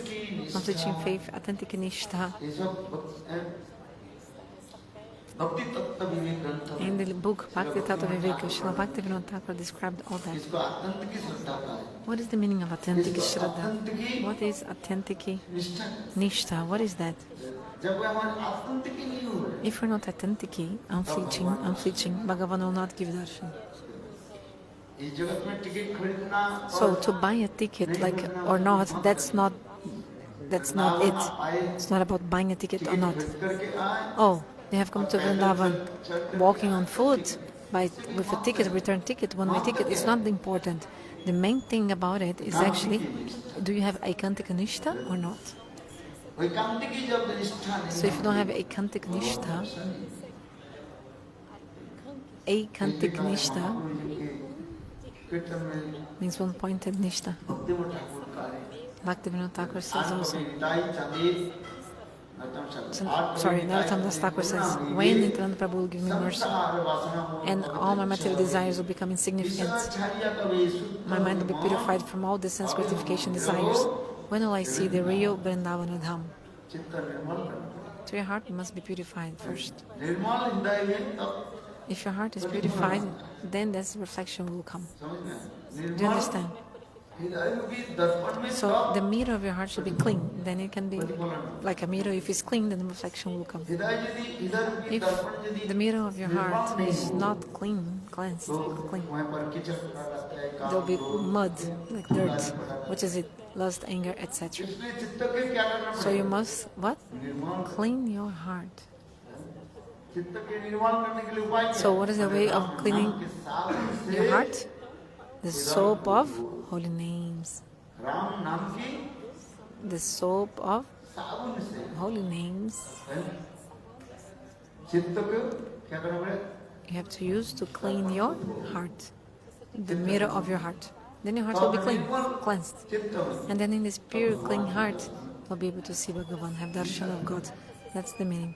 unflinching faith, authentic nishtha. ये सब भक्ति तत्व विवेक ग्रंथ In the book Bhakti Tattva Viveka, Srila Bhaktivinoda Thakur described all that. इसको आतंक की श्रद्धा का है What is the meaning of authentic इसको shraddha? आतंक की What is authentic निष्ठा nishtha? What is that? जब वे हमारे आतंक की नहीं हो रहे If we're not authentic, unflinching, Bhagavan will not give darshan. इस जगत में टिकट खरीदना So to buy a ticket, like or not, that's not it. It's not about buying a ticket or not. खरीद करके आए Oh, they have come to Vrindavan, walking on foot, with a ticket, return ticket, one-way ticket. It's not important. The main thing about it is actually, do you have Aikantika Nishtha or not? एकांतिक की जब निष्ठा नहीं So if you don't have Aikantika Nishtha, Aikantik Nishtha कीर्तन में means one-pointed Nishtha. भक्ति में ठाकुर कार्य Bhaktivinoda Thakur says also. So, Narottam Das Thakur says, when Nityananda Prabhu will give me mercy and all my material desires will become insignificant, my mind will be purified from all the sense gratification desires. When will I see the real Vrindavana Dham? So your heart must be purified first. If your heart is purified, then this reflection will come. Do you understand? So the mirror of your heart should be clean. Then it can be like a mirror. If it's clean, then the reflection will come. If the mirror of your heart is not cleansed, clean, there will be mud, like dirt. What is it? Lust, anger, etc. So you must what? Clean your heart. So what is the way of cleaning your heart? The soap of holy names. The soap of holy names. You have to use to clean your heart. The mirror of your heart. Then your heart will be cleansed. And then in this pure, clean heart, you'll be able to see Bhagavan, have darshan of God. That's the meaning.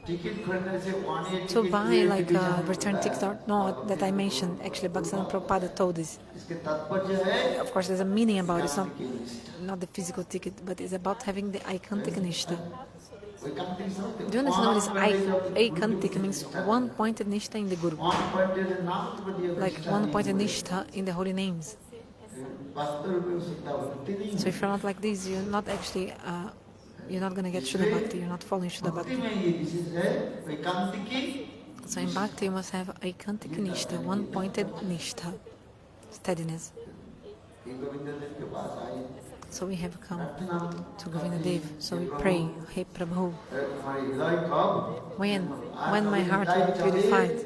To buy like a return ticket or not that I mentioned, actually Bhaktivinoda Prabhupada told this. Of course there's a meaning about it, it's not the physical ticket, but it's about having the Aikantika Nishtha. Do you understand what is Aikantika means? One-pointed Nishtha in the Guru. Like one-pointed Nishtha in the holy names. So if you're not like this, you're not actually you're not going to get Shuddha Bhakti, you're not following Shuddha Bhakti. So in Bhakti you must have Aikantika Nishtha, one-pointed Nishtha, steadiness. So we have come to Govinda Dev, so we pray, Hey Prabhu, when my heart will be purified,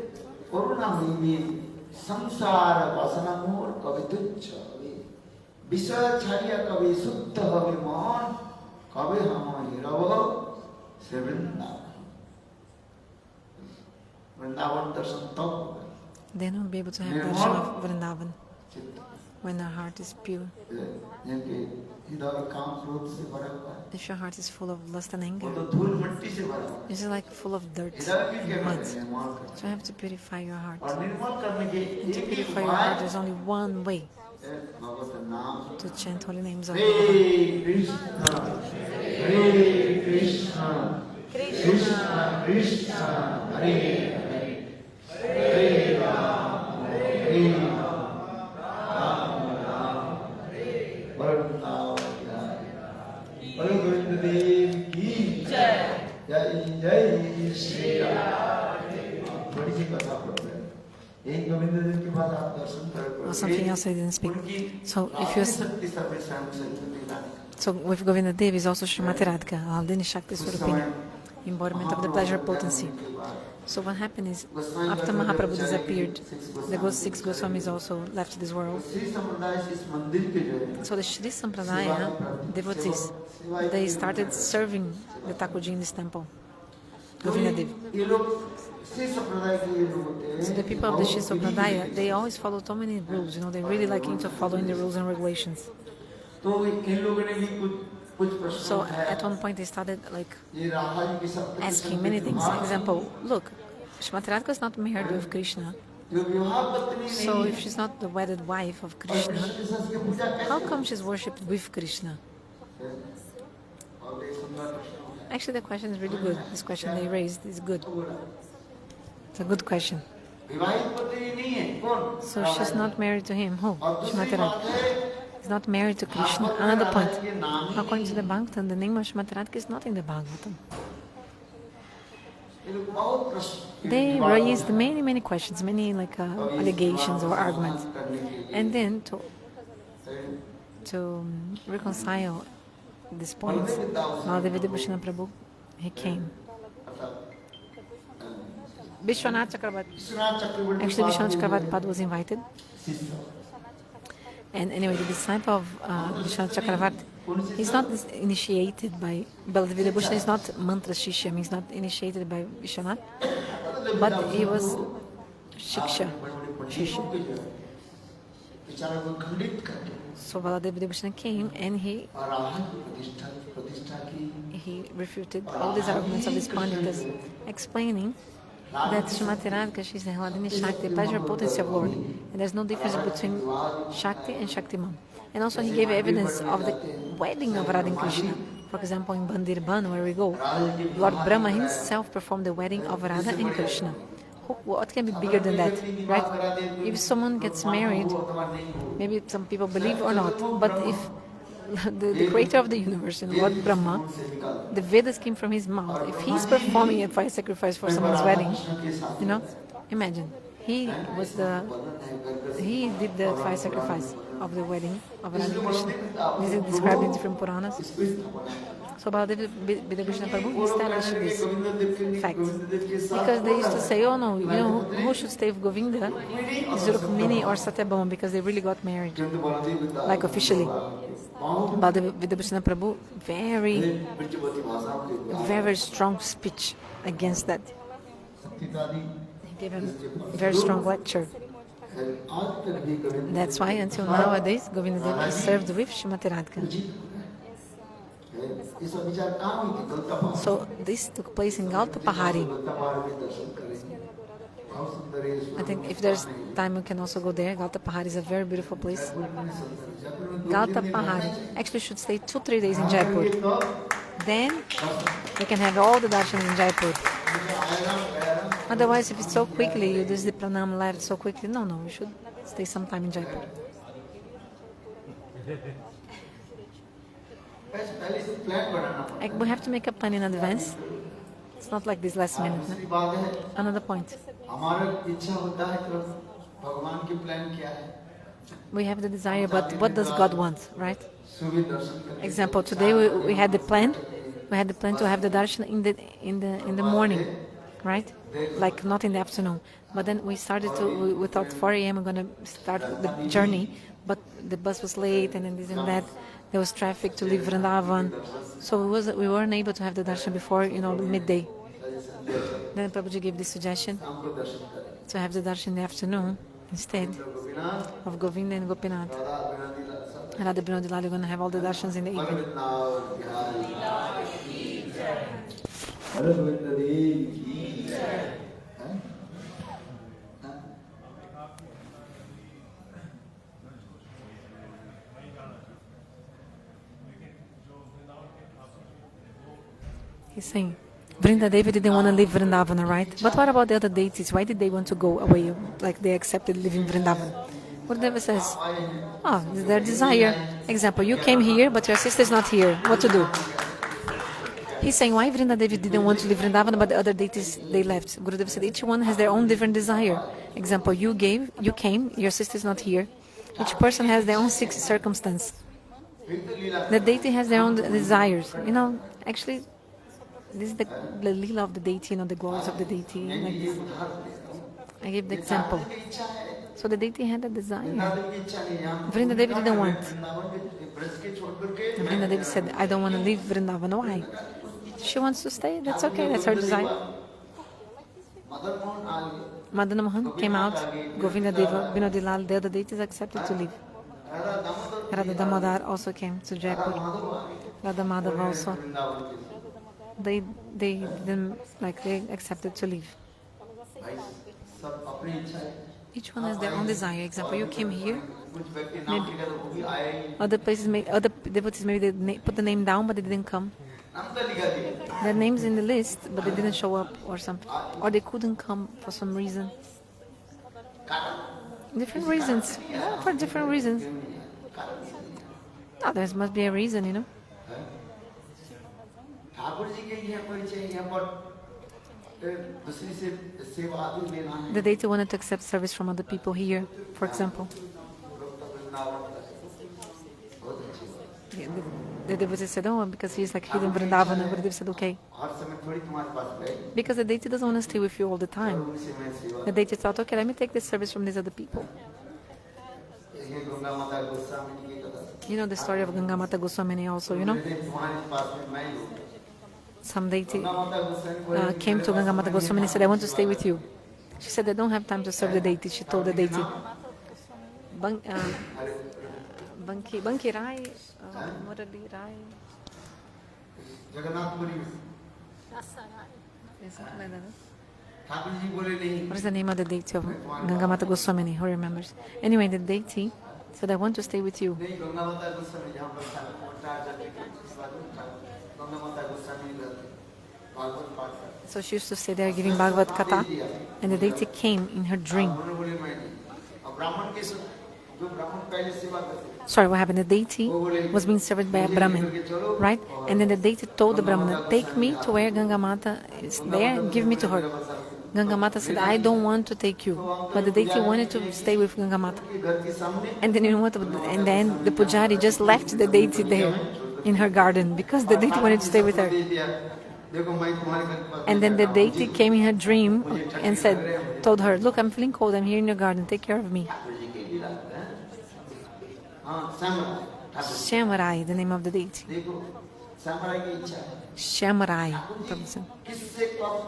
then we'll be able to have darshan of Vrindavan when our heart is pure. If your heart is full of lust and anger, it's like full of dirt and mud. So you have to purify your heart. And to purify your heart, there's only one way: to chant holy names of God. Hare Krishna, Krishna Krishna, Hare Hare, Hare Rama, Hare Rama, Bolo Govinda Dev ki Jai, Jai Jai Shri Radhe. थोड़ी सी कथा पढ़ते हैं। एक गोविंद देव के बाद आप दर्शन करें। Something else I didn't speak. So if you with Govinda Dev is also Srimati Radhika, Aldini Shakti Swarupini, embodiment of the pleasure potency. So what happened is, after Mahaprabhu disappeared, the 6 Goswamis also left this world. So the Shri Sampradaya devotees, they started serving the Thakurji in this temple. Govindadev. ये लोग श्री संप्रदाय के ये लोग होते हैं So the कि people of the बहुत Shri विधि Sampradaya, है। they always follow so many rules, they really like into following the rules and regulations. तो इन लोगों ने भी कुछ प्रश्न So उठाया। at one point they started like ये राधा जी की सब asking many things. Example, look, Shrimati Radhika is not married with Krishna. जो विवाह पत्नी So नहीं if she's not the wedded wife of और Krishna, कृष्ण के साथ की पूजा how कैसे come she's worshipped with Krishna? और ये सुंदर प्रश्न है। Actually, the question is really good. This question they raised is good. It's a good question. विवाहित पत्नी नहीं है कौन? So she's not married to him. Who? और दूसरी Shrimati बात Radhika है is not married to Krishna. Another point. According to the Bhagavatam, the name of Shrimati Radhika is not in the Bhagavatam. ये लोग बहुत प्रश्न They raised many questions, many like allegations or arguments, and then to reconcile these points, Maladevi Bhushana Prabhu, he came. Vishwanath Chakravarti. Actually, Vishwanath Chakravarti Pad was invited. And anyway, the disciple of Vishwanath Chakravarti, he's not initiated by Baladevi Bhushana, is not mantra shishya, he's not initiated by Vishwanath, but he was shiksha, shishya. So Baladevi Bhushana came and he refuted all these arguments of these Panditas, explaining that Shrimati Radhika, she's the Hladini Shakti, pleasure potency of Lord, and there's no difference between Shakti and Shaktiman. And also he gave evidence of the wedding of Radha and Krishna. For example, in Bandirban, where we go, Lord Brahma himself performed the wedding of Radha and Krishna. What can be bigger than that, right? If someone gets married, maybe some people believe or not, but if the creator of the universe, Lord Brahma, the Vedas came from his mouth. If he's performing a fire sacrifice for someone's wedding, imagine he did the fire sacrifice of the wedding of Radha Krishna. This is described in different Puranas. So Baladev Krishna Prabhu established this fact because they used to say, oh no, who should stay with Govinda is Rukmini or Satyabhama because they really got married, like officially. Baladev Krishna Prabhu, very strong speech against that. He gave a very strong lecture. That's why until nowadays Govinda Dev is served with Shrimati Radhika. So this took place in Galta Pahari. I think if there's time we can also go there. Galta Pahari is a very beautiful place. Galta Pahari. Actually should stay 2-3 days in Jaipur. Then we can have all the darshans in Jaipur. Otherwise, if it's so quickly, you do the pranam left so quickly. No, we should stay some time in Jaipur. We have to make a plan in advance. It's not like this last minute. No? Another point. We have the desire, but what does God want, right? Example, today we had the plan. We had the plan to have the darshan in the morning, right? Like not in the afternoon. But then we started we thought 4 a.m. we're going to start the journey, but the bus was late and then this and that. There was traffic to leave Vrindavan. So we weren't able to have the darshan before, midday. Then Prabhuji gave this suggestion to have the darshan in the afternoon instead of Govinda and Gopinath. Radha Binod Lila, you're going to have all the darshans in the evening. He's saying, Vrinda Devi didn't want to leave Vrindavana, right? But what about the other deities? Why did they want to go away? Like they accepted living Vrindavan. Gurudeva says, it's their desire. Example, you came here, but your sister is not here. What to do? He's saying, why Vrinda Devi didn't want to live Vrindavan, but the other deities, they left? Gurudeva said, each one has their own different desire. Example, you came, your sister is not here. Each person has their own circumstance. The deity has their own desires. Actually, this is the lila of the deity, the glories of the deity. Like this. I give the example. So the deity had a desire. Vrinda Devi didn't want. Mahinda Devi said, I don't want to leave Vrindavan. Why? She wants to stay. That's okay. That's her desire. Madan Mohan came out. Govinda Deva, Binodilal, the other deities accepted to leave. Radha Damodar also came to Jaipur. Radha Madhav also. They didn't, like, they accepted to leave. Each one has their own desire. Example, you came here. Maybe other places, other devotees, maybe they put the name down, but they didn't come. Their names in the list, but they didn't show up or something, or they couldn't come for some reason. Different reasons. Yeah, for different reasons. No, there must be a reason, you know. The deity wanted to accept service from other people here, for example. Yeah, the devotee said, oh, because he's like hidden Vrindavana. But the devotee said, okay. Because the deity doesn't want to stay with you all the time. The deity thought, okay, let me take this service from these other people. You know the story of Ganga Mata Goswamini also, you know? Some deity came to Ganga Mata Goswamini and said, I want to stay with you. She said, I don't have time to serve the deity. She told the deity. Banki Rai, Murali Rai. What is the name of the deity of Ganga Mata Goswamini? Who remembers? Anyway, the deity said, I want to stay with you. So she used to stay there giving Hari-katha, and the deity came in her dream. Sorry, what happened? The deity was being served by a Brahmin, right? And then the deity told the Brahmin, take me to where Ganga Mata is there, give me to her. Ganga Mata said, I don't want to take you. But the deity wanted to stay with Ganga Mata. And then, you know what? And then the pujari just left the deity there in her garden because the deity wanted to stay with her. And then the deity came in her dream and said, told her, look, I'm feeling cold, I'm here in your garden, take care of me. Shyamarai, the name of the deity. Shyamarai.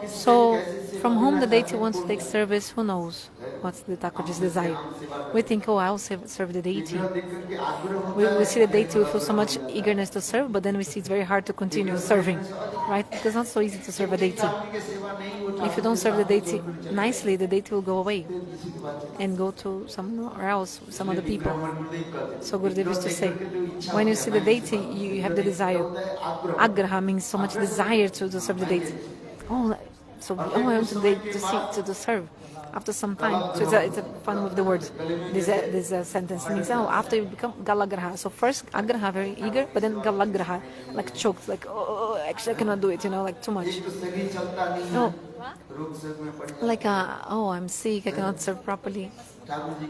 So, from whom the deity wants to take service, who knows what's the Thakurji's desire? We think, oh, I'll serve the deity. We see the deity, we feel so much eagerness to serve, but then we see it's very hard to continue serving, right? It's not so easy to serve a deity. If you don't serve the deity nicely, the deity will go away and go to somewhere else, some other people. So Gurudev used to say, when you see the deity, you have the desire. Agraha means so much desire to serve the deity. I want to serve. After some time, so it's a fun with the words. This sentence means, after you become galagraha. So first agraha, very eager, but then galagraha, like choked, like, actually I cannot do it, like too much. No, like, I'm sick, I cannot serve properly. Have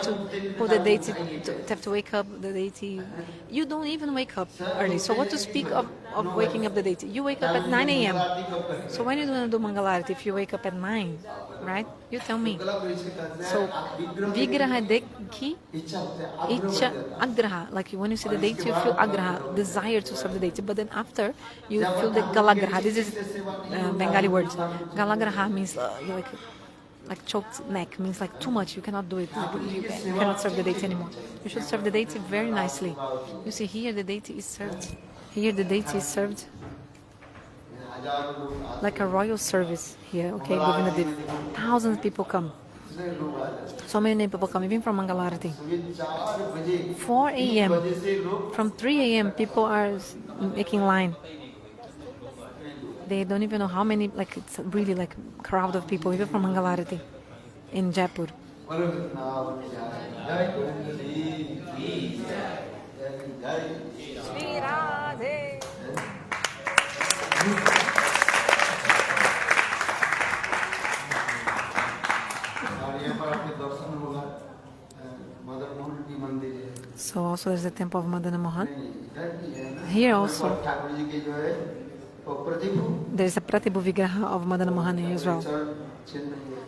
to put the deity, have to wake up the deity. You don't even wake up early. So what to speak of waking up the deity? You wake up at 9 a.m. So when are you going to do Mangalarati if you wake up at 9, right? You tell me. So Vigraha Dekhi Icha Agraha. Like when you see the deity, you feel Agraha, desire to serve the deity. But then after, you feel the Galagraha. This is Bengali words. Galagraha means like choked neck, means like too much, you cannot do it, you cannot serve the deity anymore. You should serve the deity very nicely. You see, here the deity is served. Here the deity is served like a royal service here, okay, Govinda Dev. Thousands of people come. So many people come, even from Mangalarati. 4 a.m. From 3 a.m. people are making line. They don't even know how many, like it's really like a crowd of people, even from Mangalarati in Jaipur. So also there's the temple of Madana Mohan. Here also there's a Pratibhu Vigraha of Madana Mohan here as well.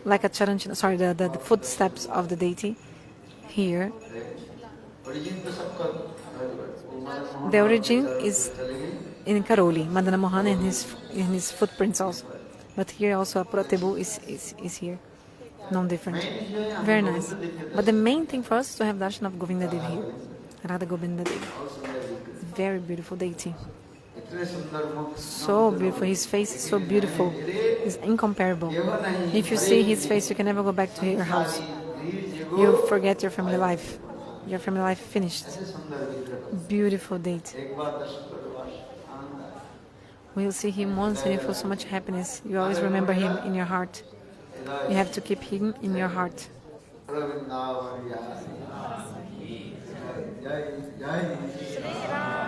Like a charan, sorry, the footsteps of the deity here. origin तो सबका वो The origin is in Karoli, Madana Mohan and his footprints also. But here also Aprotebu is here. No different. Very nice. But the main thing for us is to have darshan of Govinda Dev here. Radha Govinda Dev. Very beautiful deity. So beautiful. His face is so beautiful. It's incomparable. If you see his face, you can never go back to your house. You forget your family life. Your family life finished. Beautiful deity. When you see him once and you feel so much happiness, you always remember him in your heart. You have to keep him in your heart. Jai Jai